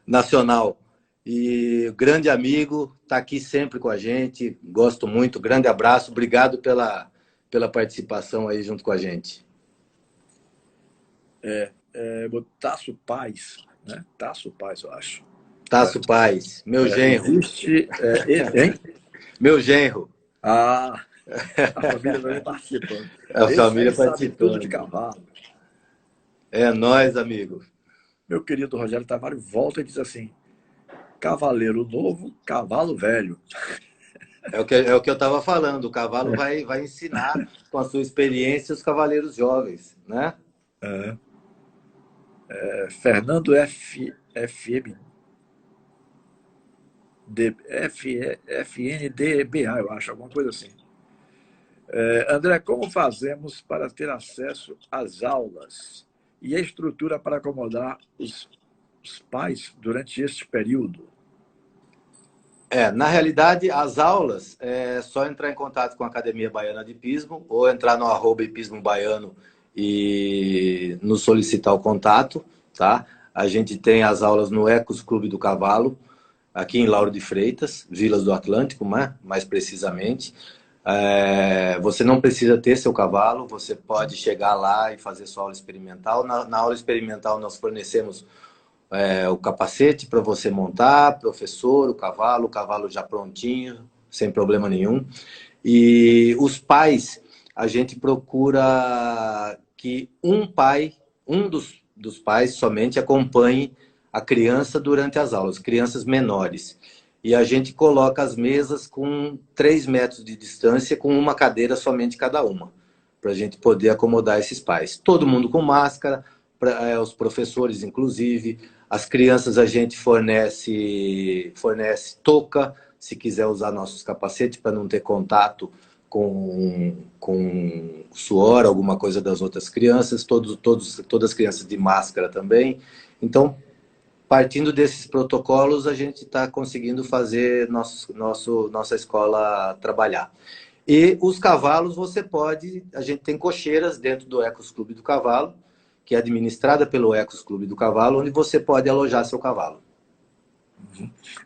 nacional. E grande amigo, está aqui sempre com a gente, gosto muito, grande abraço, obrigado pela participação aí junto com a gente. Taço Paz, né? Taço Paz, eu acho. Tasso Paz, meu genro. Existe. Hein? Meu genro. Ah, a família também participando. A Esse família aí sabe tudo de participando. cavalo. É nós, amigo. Meu querido Rogério Tavares volta e diz assim: cavaleiro novo, cavalo velho. É o que eu estava falando. O cavalo vai ensinar com a sua experiência os cavaleiros jovens, né? Fernando FM, FNDBA, eu acho, alguma coisa assim. André, como fazemos para ter acesso às aulas e a estrutura para acomodar os pais durante este período? Na realidade, as aulas é só entrar em contato com a Academia Baiana de Hipismo ou entrar no @hipismo baiano e nos solicitar o contato, tá? A gente tem as aulas no Ecos Clube do Cavalo, aqui em Lauro de Freitas, Vilas do Atlântico, né? Mais precisamente. Você não precisa ter seu cavalo, você pode chegar lá e fazer sua aula experimental. Na aula experimental nós fornecemos o capacete para você montar, professor, o cavalo já prontinho, sem problema nenhum. E os pais, a gente procura que um dos pais somente acompanhe a criança durante as aulas, crianças menores. E a gente coloca as mesas com 3 metros de distância, com uma cadeira somente cada uma, para a gente poder acomodar esses pais. Todo mundo com máscara, os professores, inclusive. As crianças a gente fornece touca, se quiser usar nossos capacetes para não ter contato com suor, alguma coisa das outras crianças, todas as crianças de máscara também. Então, partindo desses protocolos, a gente está conseguindo fazer nossa escola trabalhar. E os cavalos, a gente tem cocheiras dentro do Ecos Clube do Cavalo, que é administrada pelo Ecos Clube do Cavalo, onde você pode alojar seu cavalo.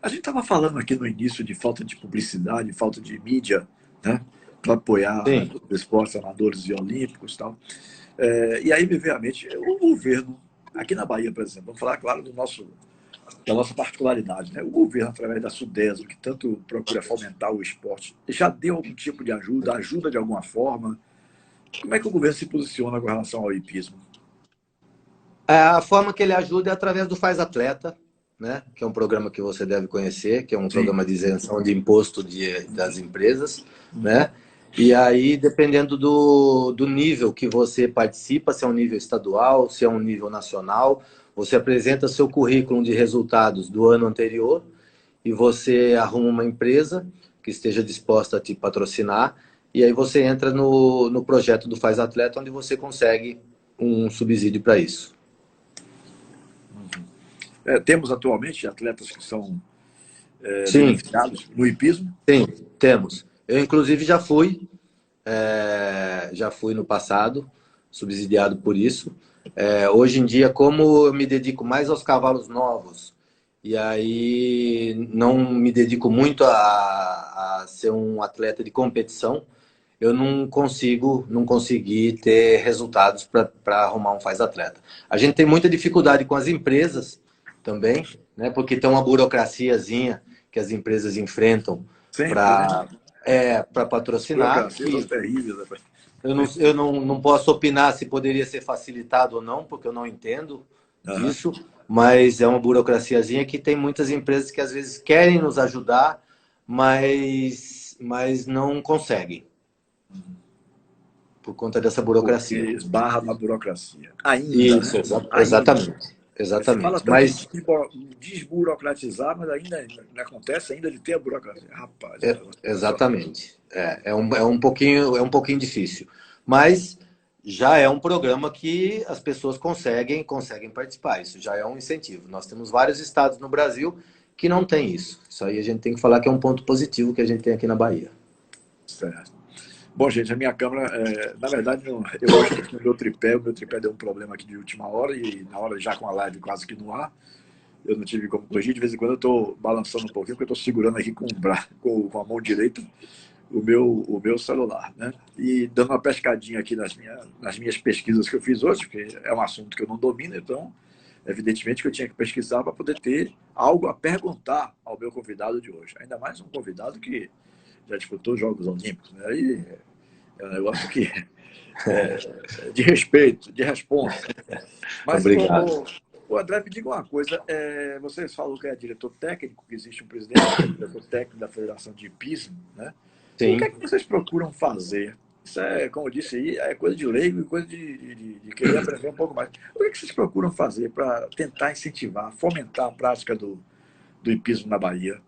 A gente estava falando aqui no início de falta de publicidade, falta de mídia, né, para apoiar Sim. os esportes amadores e olímpicos e tal. E aí me veio à mente o governo, aqui na Bahia, por exemplo, vamos falar, claro, da nossa particularidade, né? O governo, através da SUDESO, que tanto procura fomentar o esporte, já deu algum tipo de ajuda de alguma forma? Como é que o governo se posiciona com relação ao hipismo? A forma que ele ajuda é através do Faz Atleta, né? Que é um programa que você deve conhecer, que é um Sim. programa de isenção de imposto das empresas, né? E aí, dependendo do nível que você participa, se é um nível estadual, se é um nível nacional, você apresenta seu currículo de resultados do ano anterior e você arruma uma empresa que esteja disposta a te patrocinar e aí você entra no projeto do Faz Atleta, onde você consegue um subsídio para isso. Temos atualmente atletas que são Sim, beneficiados no hipismo? sim, temos. Eu, inclusive, já fui no passado, subsidiado por isso. Hoje em dia, como eu me dedico mais aos cavalos novos, e aí não me dedico muito a ser um atleta de competição, eu não consegui ter resultados para arrumar um faz-atleta. A gente tem muita dificuldade com as empresas também, né? Porque tem uma burocraciazinha que as empresas enfrentam Sempre, né? para As patrocinar. burocracias são terríveis. Né? Eu não posso opinar se poderia ser facilitado ou não, porque eu não entendo disso, mas é uma burocraciazinha que tem muitas empresas que às vezes querem nos ajudar, mas não conseguem. Por conta dessa burocracia. Porque esbarra na burocracia. Ainda, Isso, né? exatamente. Ainda. Se fala Exatamente. tanto em Mas desburocratizar, mas ainda não acontece ainda de ter a burocracia. Rapaz, exatamente. É um pouquinho difícil. Mas já é um programa que as pessoas conseguem participar. Isso já é um incentivo. Nós temos vários estados no Brasil que não tem isso. Isso aí a gente tem que falar que é um ponto positivo que a gente tem aqui na Bahia. certo. Bom, gente, a minha câmera, na verdade, eu hoje estou com o meu tripé deu um problema aqui de última hora, e na hora já com a live quase que no ar, eu não tive como corrigir. De vez em quando eu estou balançando um pouquinho, porque eu estou segurando aqui com a mão direita o meu celular, né? E dando uma pescadinha aqui nas minhas pesquisas que eu fiz hoje, porque é um assunto que eu não domino, então Evidentemente que eu tinha que pesquisar para poder ter algo a perguntar ao meu convidado de hoje. Ainda mais um convidado que já disputou Jogos Olímpicos. Né? Aí é um negócio que de respeito, de responsa. Mas Obrigado. o André, me diga uma coisa. Vocês falam que é diretor técnico, que existe um presidente que é diretor técnico da Federação de Hipismo, né? O que é Sim. que vocês procuram fazer? Isso é, como eu disse aí, é coisa de leigo e coisa de querer aprender um pouco mais. O que é que vocês procuram fazer para tentar incentivar, fomentar a prática do hipismo na Bahia?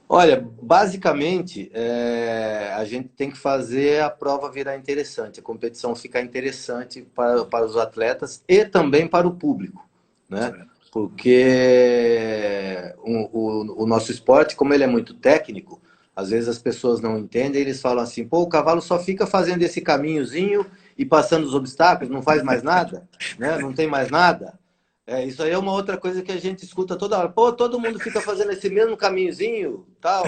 Olha, basicamente, a gente tem que fazer a prova virar interessante, a competição ficar interessante para os atletas e também para o público, né? Certo. Porque o nosso esporte, como ele é muito técnico, às vezes as pessoas não entendem, eles falam assim, pô, o cavalo só fica fazendo esse caminhozinho e passando os obstáculos, não faz mais nada, né? Não tem mais nada. Isso aí é uma outra coisa que a gente escuta toda hora. Pô, todo mundo fica fazendo esse mesmo caminhozinho, tal.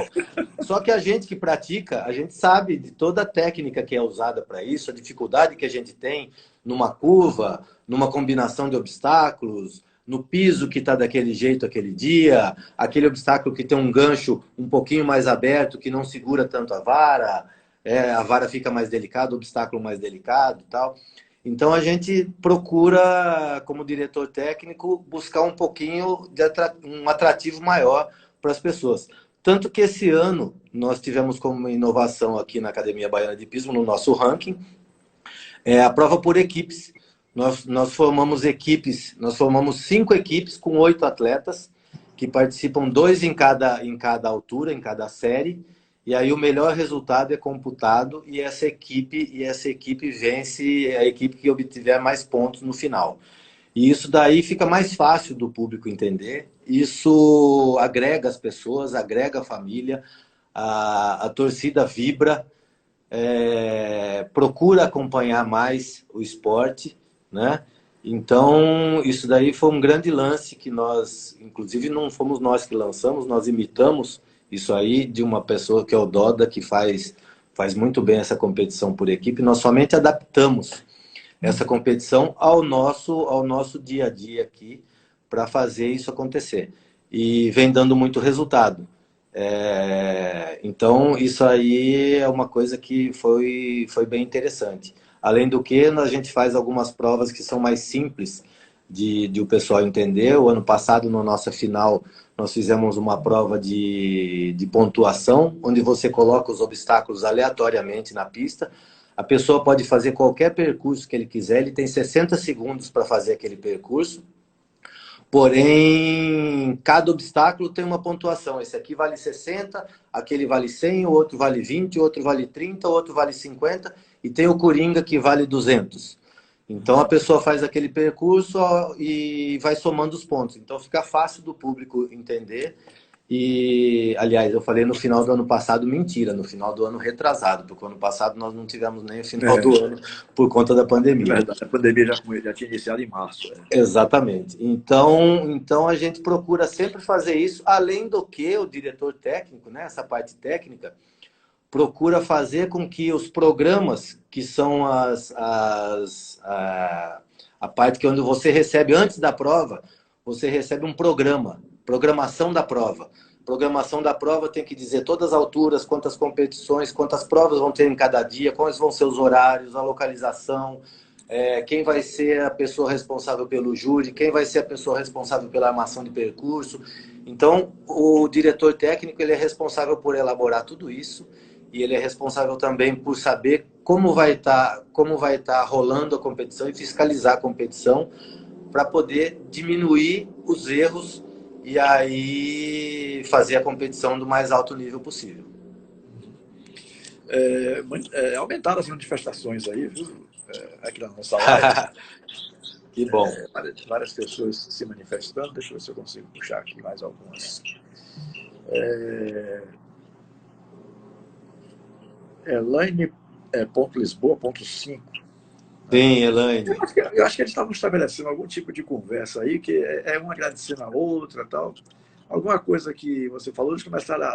Só que a gente que pratica, a gente sabe de toda a técnica que é usada para isso, a dificuldade que a gente tem numa curva, numa combinação de obstáculos, no piso que está daquele jeito aquele dia, aquele obstáculo que tem um gancho um pouquinho mais aberto, que não segura tanto a vara fica mais delicada, o obstáculo mais delicado e tal. Então a gente procura, como diretor técnico, buscar um pouquinho de um atrativo maior para as pessoas. Tanto que esse ano nós tivemos como inovação aqui na Academia Baiana de Hipismo, no nosso ranking, a prova por equipes. Nós formamos equipes, nós formamos 5 equipes com 8 atletas, que participam 2 em cada altura, em cada série. E aí o melhor resultado é computado e essa equipe vence a equipe que obtiver mais pontos no final. E isso daí fica mais fácil do público entender. Isso agrega as pessoas, agrega a família, a torcida vibra, procura acompanhar mais o esporte, né? Então, isso daí foi um grande lance que nós, inclusive não fomos nós que lançamos, nós imitamos isso aí de uma pessoa que é o Doda, que faz muito bem essa competição por equipe. Nós somente adaptamos essa competição ao nosso dia a dia aqui para fazer isso acontecer. E vem dando muito resultado. Então, isso aí é uma coisa que foi bem interessante. Além do que, a gente faz algumas provas que são mais simples de o pessoal entender. O ano passado, na nossa final, nós fizemos uma prova de pontuação, onde você coloca os obstáculos aleatoriamente na pista. A pessoa pode fazer qualquer percurso que ele quiser, ele tem 60 segundos para fazer aquele percurso. Porém, cada obstáculo tem uma pontuação. Esse aqui vale 60, aquele vale 100, o outro vale 20, o outro vale 30, o outro vale 50 e tem o Coringa que vale 200. Então a pessoa faz aquele percurso e vai somando os pontos. Então fica fácil do público entender. E, aliás, eu falei no final do ano passado, mentira, no final do ano retrasado, porque o ano passado nós não tivemos nem o final do ano por conta da pandemia. É verdade, a pandemia já tinha iniciado em março. Exatamente. Então a gente procura sempre fazer isso, além do que o diretor técnico, né, essa parte técnica, procura fazer com que os programas, que são a parte que é onde você recebe antes da prova, você recebe um programação da prova. Programação da prova tem que dizer todas as alturas, quantas competições, quantas provas vão ter em cada dia, quais vão ser os horários, a localização, quem vai ser a pessoa responsável pelo júri, quem vai ser a pessoa responsável pela armação de percurso. Então, o diretor técnico ele é responsável por elaborar tudo isso e ele é responsável também por saber como vai estar rolando a competição e fiscalizar a competição para poder diminuir os erros e aí fazer a competição do mais alto nível possível. Aumentaram as manifestações aí, viu? Aqui na nossa live. Que bom. Várias pessoas se manifestando. Deixa eu ver se eu consigo puxar aqui mais algumas. Elaine.lisboa.5. Sim, Elaine. Eu acho que eles estavam estabelecendo algum tipo de conversa aí, que é uma agradecendo a outra tal. Alguma coisa que você falou, eles começaram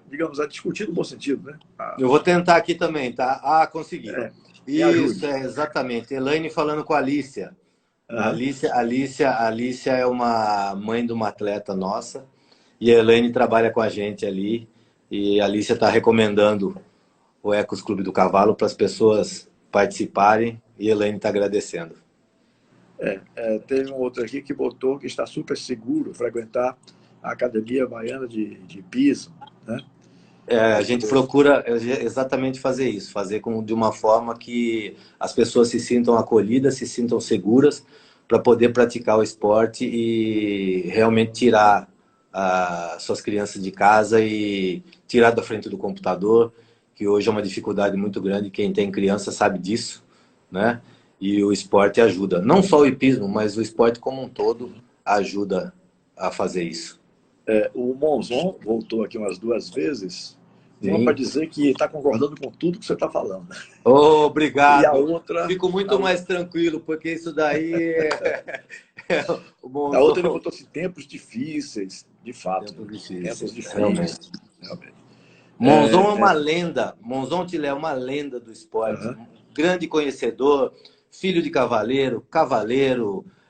digamos, a discutir no bom sentido, né? Eu vou tentar aqui também, tá? Consegui. Isso, exatamente. Elaine falando com a Alicia. Aham. A Alicia é uma mãe de uma atleta nossa e a Elaine trabalha com a gente ali. E a Alicia está recomendando o Ecos Clube do Cavalo para as pessoas participarem e a Elaine está agradecendo. Teve um outro aqui que botou que está super seguro frequentar a Academia Baiana de Pismo, né? A gente procura exatamente fazer isso, fazer de uma forma que as pessoas se sintam acolhidas, se sintam seguras para poder praticar o esporte e realmente tirar suas crianças de casa e tirar da frente do computador, que hoje é uma dificuldade muito grande. Quem tem criança sabe disso, né? E o esporte ajuda. Não só o hipismo, mas o esporte como um todo ajuda a fazer isso. O Monzon voltou aqui umas duas vezes, uma para Sim. dizer que está concordando com tudo que você está falando. Oh, E a obrigado. outra, Fico muito mais tranquilo, porque isso daí o a outra ele Monzon. botou assim, tempos difíceis, de fato. Tempos Tempos difíceis, difíceis, realmente. realmente. Monzon é uma lenda. Monzon Tilé é uma lenda do esporte. Uhum. Um grande conhecedor, filho de cavaleiro,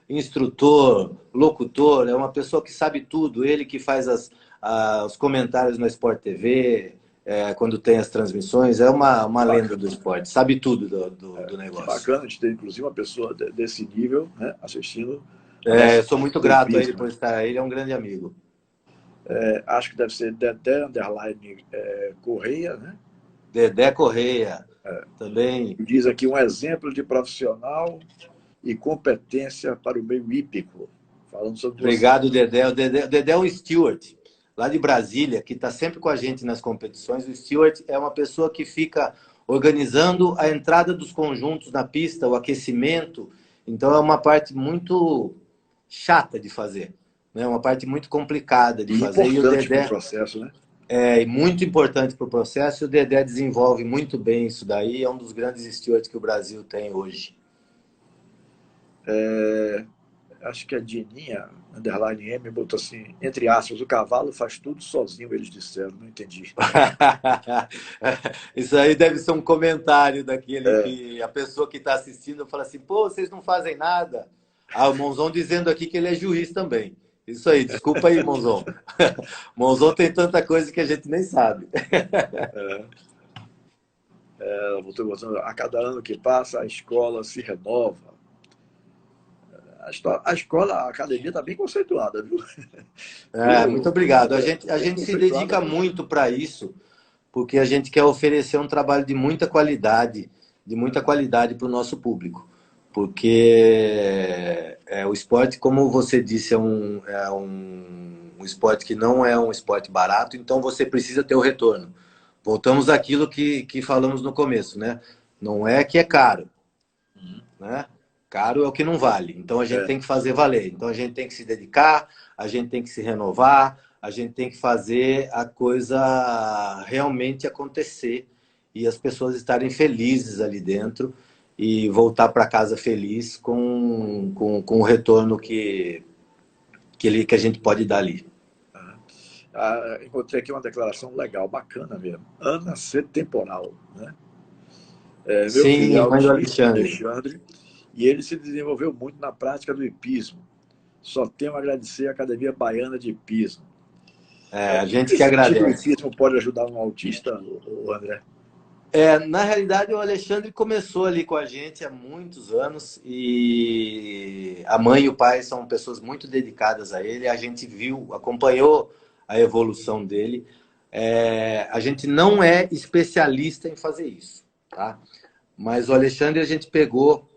instrutor, locutor. É uma pessoa que sabe tudo. Ele que faz os comentários na Sport TV, quando tem as transmissões. É uma lenda do esporte. Sabe tudo do Que negócio. bacana a gente ter, inclusive, uma pessoa desse nível, né, assistindo o nosso Eu sou muito do grato a ele hipismo. por estar. Ele é um grande amigo. Acho que deve ser Dedé Underline Correia, né? Dedé Correia, também. E diz aqui um exemplo de profissional e competência para o meio hípico. Falando sobre você. Obrigado, Dedé. O Dedé é o Stewart, lá de Brasília, que está sempre com a gente nas competições. O Stewart é uma pessoa que fica organizando a entrada dos conjuntos na pista, o aquecimento. Então é uma parte muito chata de fazer, né? Uma parte muito complicada de E fazer. E o importante para o Dedé processo, né? é muito importante para o processo. E o Dedé desenvolve muito bem isso daí. É um dos grandes stewards que o Brasil tem hoje. Acho que a Dininha, underline M, botou assim, entre aspas, o cavalo faz tudo sozinho, eles disseram, não entendi. Isso aí deve ser um comentário daquele que a pessoa que está assistindo fala assim: pô, vocês não fazem nada. Ah, o Monzon dizendo aqui que ele é juiz também. Isso aí, desculpa aí, Monzon. Monzon tem tanta coisa que a gente nem sabe. Ela botou, a cada ano que passa, a escola se renova. A escola, a academia está bem conceituada, viu? Muito Viu? obrigado. A Bem gente se conceituada dedica mesmo. muito para isso, porque a gente quer oferecer um trabalho de muita qualidade para o nosso público. Porque o esporte, como você disse, um esporte que não é um esporte barato, então você precisa ter o retorno. Voltamos àquilo que falamos no começo, né? Não é que é caro, né? Caro é o que não vale. Então a gente É, tem que fazer valer. Então a gente tem que se dedicar, a gente tem que se renovar, a gente tem que fazer a coisa realmente acontecer e as pessoas estarem felizes ali dentro e voltar para casa feliz com o retorno que a gente pode dar ali. encontrei aqui uma declaração legal, bacana mesmo. Ana C. Temporal, né? Meu filho é Sim, mãe do autista, Alexandre. Alexandre, e ele se desenvolveu muito na prática do hipismo. Só tenho a agradecer à Academia Baiana de Hipismo. A Em gente que que sentido o agradece. hipismo pode ajudar um autista, André? Na realidade, o Alexandre começou ali com a gente há muitos anos e a mãe e o pai são pessoas muito dedicadas a ele. A gente viu, acompanhou a evolução dele. A gente não é especialista em fazer isso, tá? Mas o Alexandre a gente pegou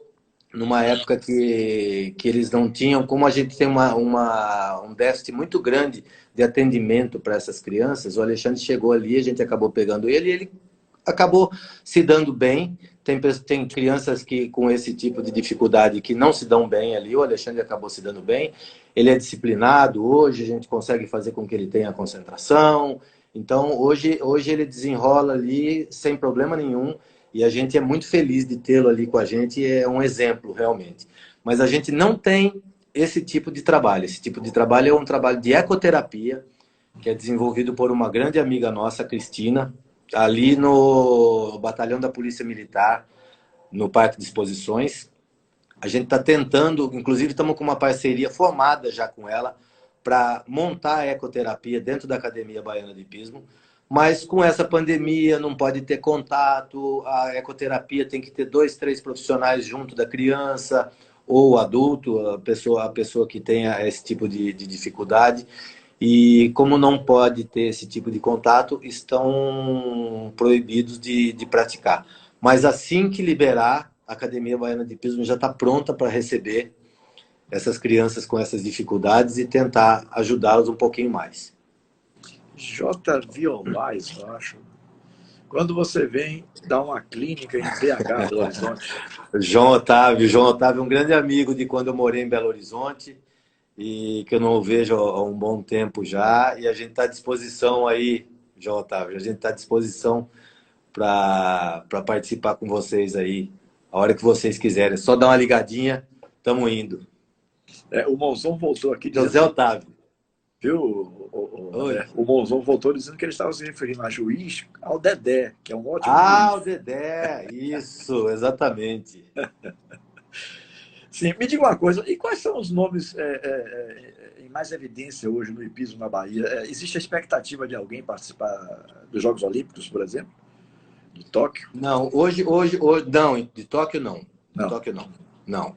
numa época que eles não tinham, como a gente tem um déficit muito grande de atendimento para essas crianças, o Alexandre chegou ali, a gente acabou pegando ele e ele acabou se dando bem. Tem crianças que com esse tipo de dificuldade que não se dão bem ali, o Alexandre acabou se dando bem. Ele é disciplinado hoje, a gente consegue fazer com que ele tenha concentração. Então, hoje ele desenrola ali sem problema nenhum e a gente é muito feliz de tê-lo ali com a gente, é um exemplo realmente. Mas a gente não tem esse tipo de trabalho. Esse tipo de trabalho é um trabalho de ecoterapia, que é desenvolvido por uma grande amiga nossa, Cristina, ali no batalhão da Polícia Militar, no Parque de Exposições. A gente está tentando, inclusive estamos com uma parceria formada já com ela, para montar a ecoterapia dentro da Academia Baiana de Hipismo, mas com essa pandemia não pode ter contato, a ecoterapia tem que ter 2, 3 profissionais junto da criança ou adulto, a pessoa que tenha esse tipo de dificuldade. E como não pode ter esse tipo de contato, estão proibidos de praticar. Mas assim que liberar, a Academia Baiana de Hipismo já está pronta para receber essas crianças com essas dificuldades e tentar ajudá-los um pouquinho mais. J. Violais, eu acho. Quando você vem dar uma clínica em BH, Belo Horizonte. João Otávio é um grande amigo de quando eu morei em Belo Horizonte e que eu não o vejo há um bom tempo já. E a gente está à disposição aí, João Otávio, a gente está à disposição para participar com vocês aí, a hora que vocês quiserem. Só dá uma ligadinha, estamos indo. O Monzon voltou aqui dizendo... José Otávio. Viu? O Monzon voltou dizendo que ele estava se referindo a juiz ao Dedé, que é um ótimo juiz. O Dedé, isso, exatamente. Sim, me diga uma coisa, e quais são os nomes em mais evidência hoje no hipismo na Bahia? Existe a expectativa de alguém participar dos Jogos Olímpicos, por exemplo? De Tóquio? Não, hoje não, de Tóquio não. De Tóquio não. Não.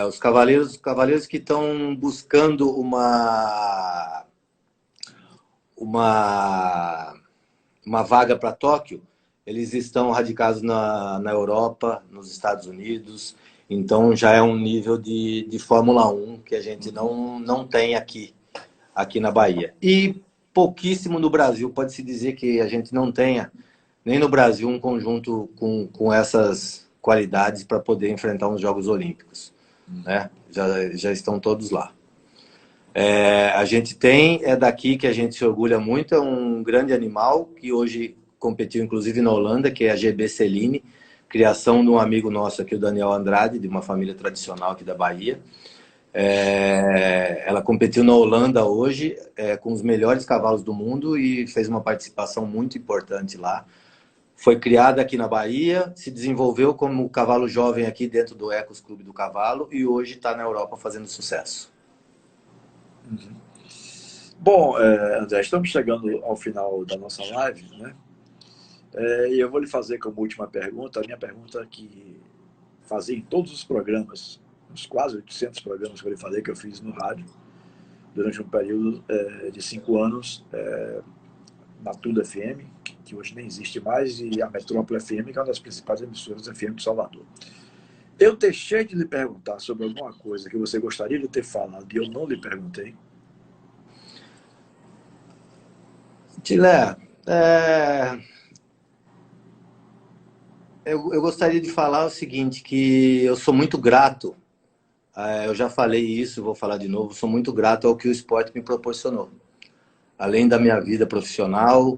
Os cavaleiros que estão buscando uma vaga para Tóquio, eles estão radicados na Europa, nos Estados Unidos, então já é um nível de Fórmula 1 que a gente não tem aqui na Bahia. E pouquíssimo no Brasil, pode-se dizer que a gente não tenha, nem no Brasil, um conjunto com essas qualidades para poder enfrentar os Jogos Olímpicos. Né? Já estão todos lá. A gente tem, daqui que a gente se orgulha muito, é um grande animal que hoje competiu inclusive na Holanda, que é a GB Celine, criação de um amigo nosso aqui, o Daniel Andrade, de uma família tradicional aqui da Bahia. Ela competiu na Holanda hoje com os melhores cavalos do mundo e fez uma participação muito importante lá. Foi criada aqui na Bahia, se desenvolveu como cavalo jovem aqui dentro do Ecos Clube do Cavalo e hoje está na Europa fazendo sucesso. Uhum. Bom, André, estamos chegando ao final da nossa live, né? E eu vou lhe fazer como última pergunta, a minha pergunta que fazia em todos os programas, uns quase 800 programas que eu lhe falei que eu fiz no rádio, durante um período de 5 anos, na Tudo FM, que hoje nem existe mais, e a Metrópole FM, que é uma das principais emissoras FM de Salvador. Eu deixei de lhe perguntar sobre alguma coisa que você gostaria de ter falado e eu não lhe perguntei? Tilé, eu gostaria de falar o seguinte, que eu sou muito grato, eu já falei isso, vou falar de novo, sou muito grato ao que o esporte me proporcionou. Além da minha vida profissional,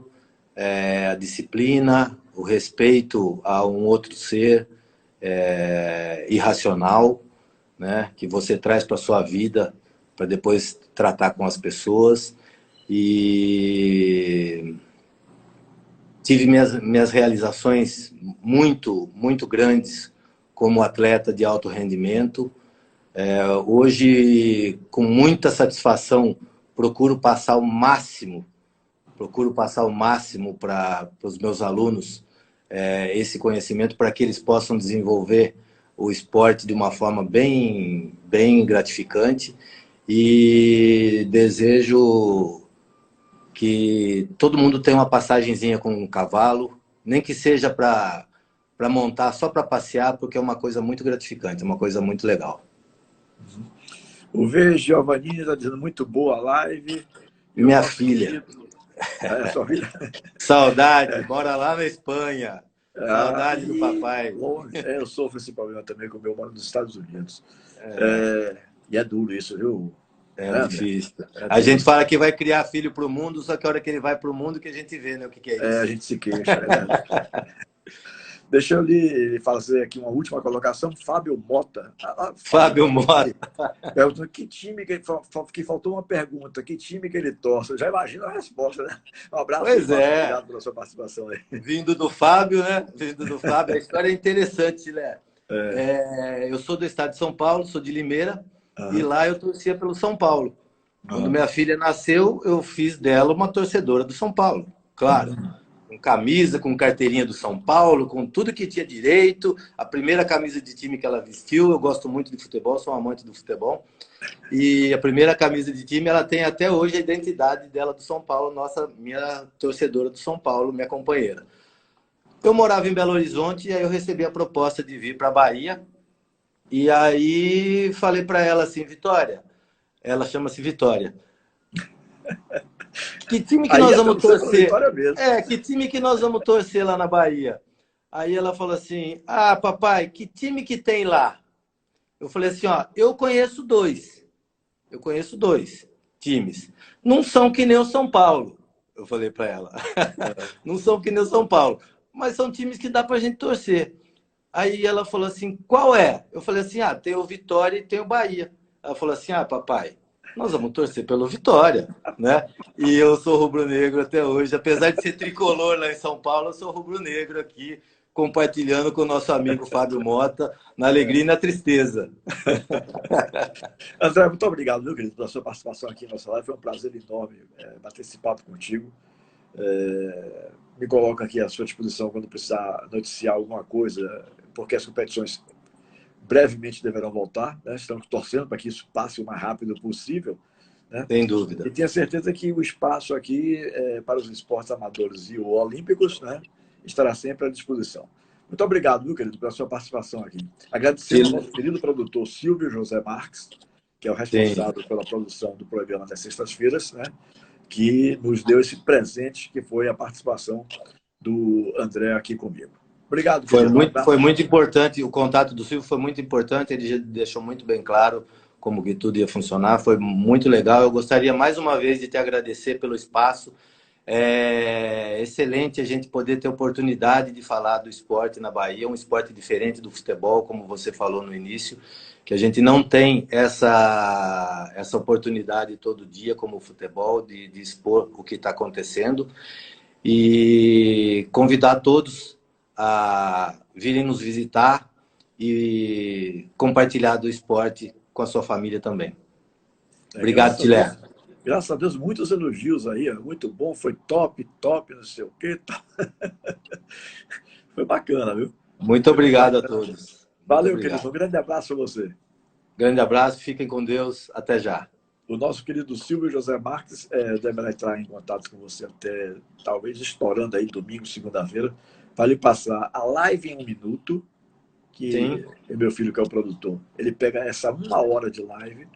a disciplina, o respeito a um outro ser irracional, né, que você traz para a sua vida para depois tratar com as pessoas. E tive minhas realizações muito, muito grandes como atleta de alto rendimento. Hoje, com muita satisfação, procuro passar o máximo para os meus alunos esse conhecimento para que eles possam desenvolver o esporte de uma forma bem, bem gratificante e desejo que todo mundo tenha uma passagenzinha com um cavalo, nem que seja para montar, só para passear, porque é uma coisa muito gratificante, é uma coisa muito legal. O V. Giovannini está dizendo muito boa a live. Minha filha. Sua filha. Saudade, bora lá na Espanha. Saudade do papai. Eu sofro esse problema também com o meu moro nos Estados Unidos. E é duro isso, viu? Difícil. A gente fala que vai criar filho para o mundo, só que a hora que ele vai para o mundo que a gente vê, né, o que é isso. A gente se queixa. Deixa eu lhe fazer aqui uma última colocação. Fábio Mota. Fábio Mota. Perguntando que time que faltou uma pergunta. Que time que ele torce? Eu já imagino a resposta, né? Um abraço. Obrigado pela sua participação aí. Vindo do Fábio, né? Vindo do Fábio. A história é interessante, né? Eu sou do estado de São Paulo, sou de Limeira, e Aham. lá eu torcia pelo São Paulo. Quando Aham. minha filha nasceu, eu fiz dela uma torcedora do São Paulo, claro. Aham. Com camisa, com carteirinha do São Paulo, com tudo que tinha direito. A primeira camisa de time que ela vestiu, eu gosto muito de futebol, sou um amante do futebol. E a primeira camisa de time, ela tem até hoje a identidade dela do São Paulo, minha torcedora do São Paulo, minha companheira. Eu morava em Belo Horizonte e aí eu recebi a proposta de vir para a Bahia. E aí falei para ela assim, Vitória, ela chama-se Vitória. Que time que Aí nós ia vamos torcer pela torcer? vitória mesmo. Que time que nós vamos torcer lá na Bahia? Aí ela falou assim, papai, que time que tem lá? Eu falei assim, eu conheço dois. Eu conheço dois times. Não são que nem o São Paulo. Eu falei para ela. Não são que nem o São Paulo. Mas são times que dá para a gente torcer. Aí ela falou assim, qual é? Eu falei assim, tem o Vitória e tem o Bahia. Ela falou assim, papai, nós vamos torcer pelo Vitória, né? E eu sou rubro-negro até hoje. Apesar de ser tricolor lá em São Paulo, eu sou rubro-negro aqui, compartilhando com o nosso amigo Fábio Mota, na alegria e na tristeza. André, muito obrigado, meu querido, pela sua participação aqui na nossa live. Foi um prazer enorme bater esse papo contigo. Me coloco aqui à sua disposição quando precisar noticiar alguma coisa, porque as competições brevemente deverão voltar, né? Estamos torcendo para que isso passe o mais rápido possível, né? Sem E dúvida. tenho certeza que o espaço aqui para os esportes amadores e olímpicos, né, estará sempre à disposição. Muito obrigado, meu querido, pela sua participação aqui. Agradecendo ao nosso querido produtor Silvio José Marques, que é o Sim. responsável pela produção do programa das sextas-feiras, né, que nos deu esse presente que foi a participação do André aqui comigo. Obrigado, querido. Um Foi abraço. muito importante, o contato do Silvio foi muito importante, ele já deixou muito bem claro como que tudo ia funcionar, foi muito legal. Eu gostaria mais uma vez de te agradecer pelo espaço. É excelente a gente poder ter oportunidade de falar do esporte na Bahia, um esporte diferente do futebol, como você falou no início, que a gente não tem essa oportunidade todo dia como o futebol, de expor o que está acontecendo. E convidar todos a virem nos visitar e compartilhar do esporte com a sua família também. Obrigado, Tilé. Graças a Deus, muitos elogios aí, muito bom, foi top, top, não sei o quê. Foi bacana, viu? Muito Foi muito obrigado a bacana. todos. Muito Valeu, querido. Um obrigado. grande abraço a você. Grande abraço, fiquem com Deus. Até já. O nosso querido Silvio José Marques deverá entrar em contato com você até, talvez, estourando aí domingo, segunda-feira, para lhe passar a live em 1 minuto, que Sim. é meu filho que é o produtor. Ele pega essa 1 hora de live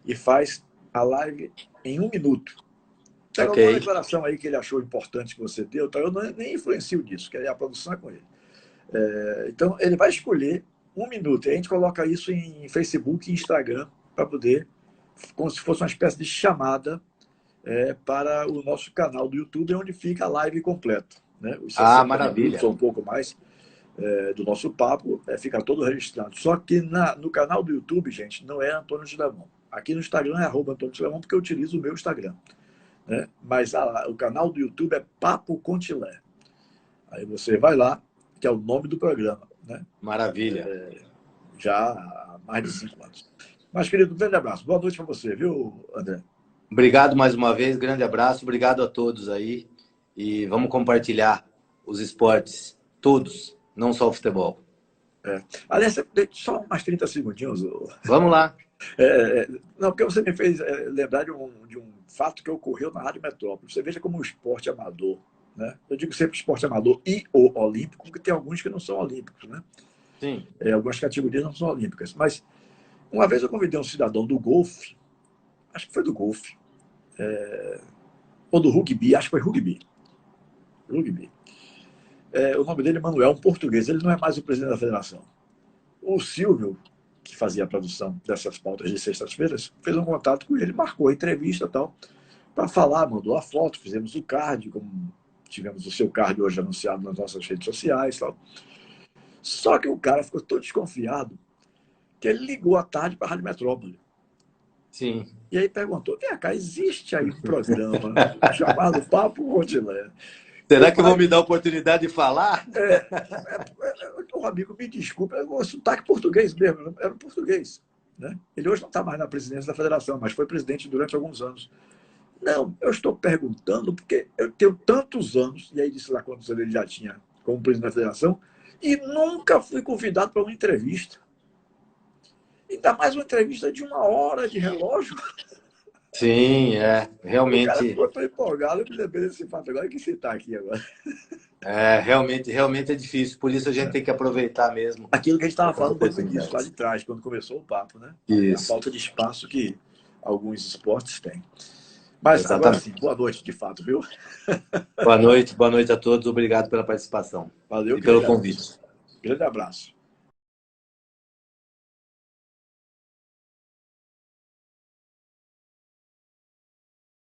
e faz a live em 1 minuto. Pega alguma Ok. declaração aí que ele achou importante que você deu, então eu nem influencio nisso, que a produção é com ele. Então, ele vai escolher 1 minuto. E a gente coloca isso em Facebook e Instagram para poder, como se fosse uma espécie de chamada para o nosso canal do YouTube, onde fica a live completa. Né? Os 60 minutos Maravilha. ou um pouco mais do nosso papo, fica todo registrado. Só que no canal do YouTube, gente, não é Antônio Gilemon. Aqui no Instagram é @Antônio Gilemon, porque eu utilizo o meu Instagram. Né? Mas o canal do YouTube é Papo com Tilé. Aí você vai lá, que é o nome do programa, né? Maravilha. Já há mais de 5 anos. Mas, querido, um grande abraço. Boa noite para você, viu, André? Obrigado mais uma vez, grande abraço. Obrigado a todos aí. E vamos compartilhar os esportes, todos, não só o futebol. Aliás, só mais 30 segundinhos. Vamos lá. Não, porque você me fez lembrar de um fato que ocorreu na Rádio Metrópole. Você veja como o esporte amador, né? Eu digo sempre esporte amador e o olímpico, porque tem alguns que não são olímpicos, né? Sim. Algumas categorias não são olímpicas. Mas uma vez eu convidei um cidadão do golfe, acho que foi do golfe, ou do rugby, acho que foi rugby. O nome dele é Manuel, um português. Ele não é mais o presidente da federação. O Silvio, que fazia a produção dessas pautas de sextas-feiras, fez um contato com ele, marcou a entrevista e tal, para falar, mandou a foto, fizemos o card, como tivemos o seu card hoje anunciado nas nossas redes sociais e tal. Só que o cara ficou tão desconfiado que ele ligou à tarde para a Rádio Metrópole. Sim. E aí perguntou, vem cá, existe aí um programa chamado Papo com Tilé, Será que vão me dar a oportunidade de falar? Um amigo, me desculpa, é o sotaque português mesmo, era um português. Né? Ele hoje não está mais na presidência da federação, mas foi presidente durante alguns anos. Não, eu estou perguntando porque eu tenho tantos anos, e aí disse lá quantos anos ele já tinha como presidente da federação, e nunca fui convidado para uma entrevista. Ainda mais uma entrevista de 1 hora de relógio. Sim, O cara realmente. ficou tão empolgado, eu me lembrei desse fato agora que citar aqui agora. Realmente é difícil, por isso a gente tem que aproveitar mesmo. Aquilo que a gente estava falando desde o início, lá de trás, quando começou o papo, né? A Isso. falta de espaço que alguns esportes têm. Mas Exatamente. agora sim, boa noite, de fato, viu? Boa noite a todos, obrigado pela participação. Valeu, e pelo convite. Grande abraço.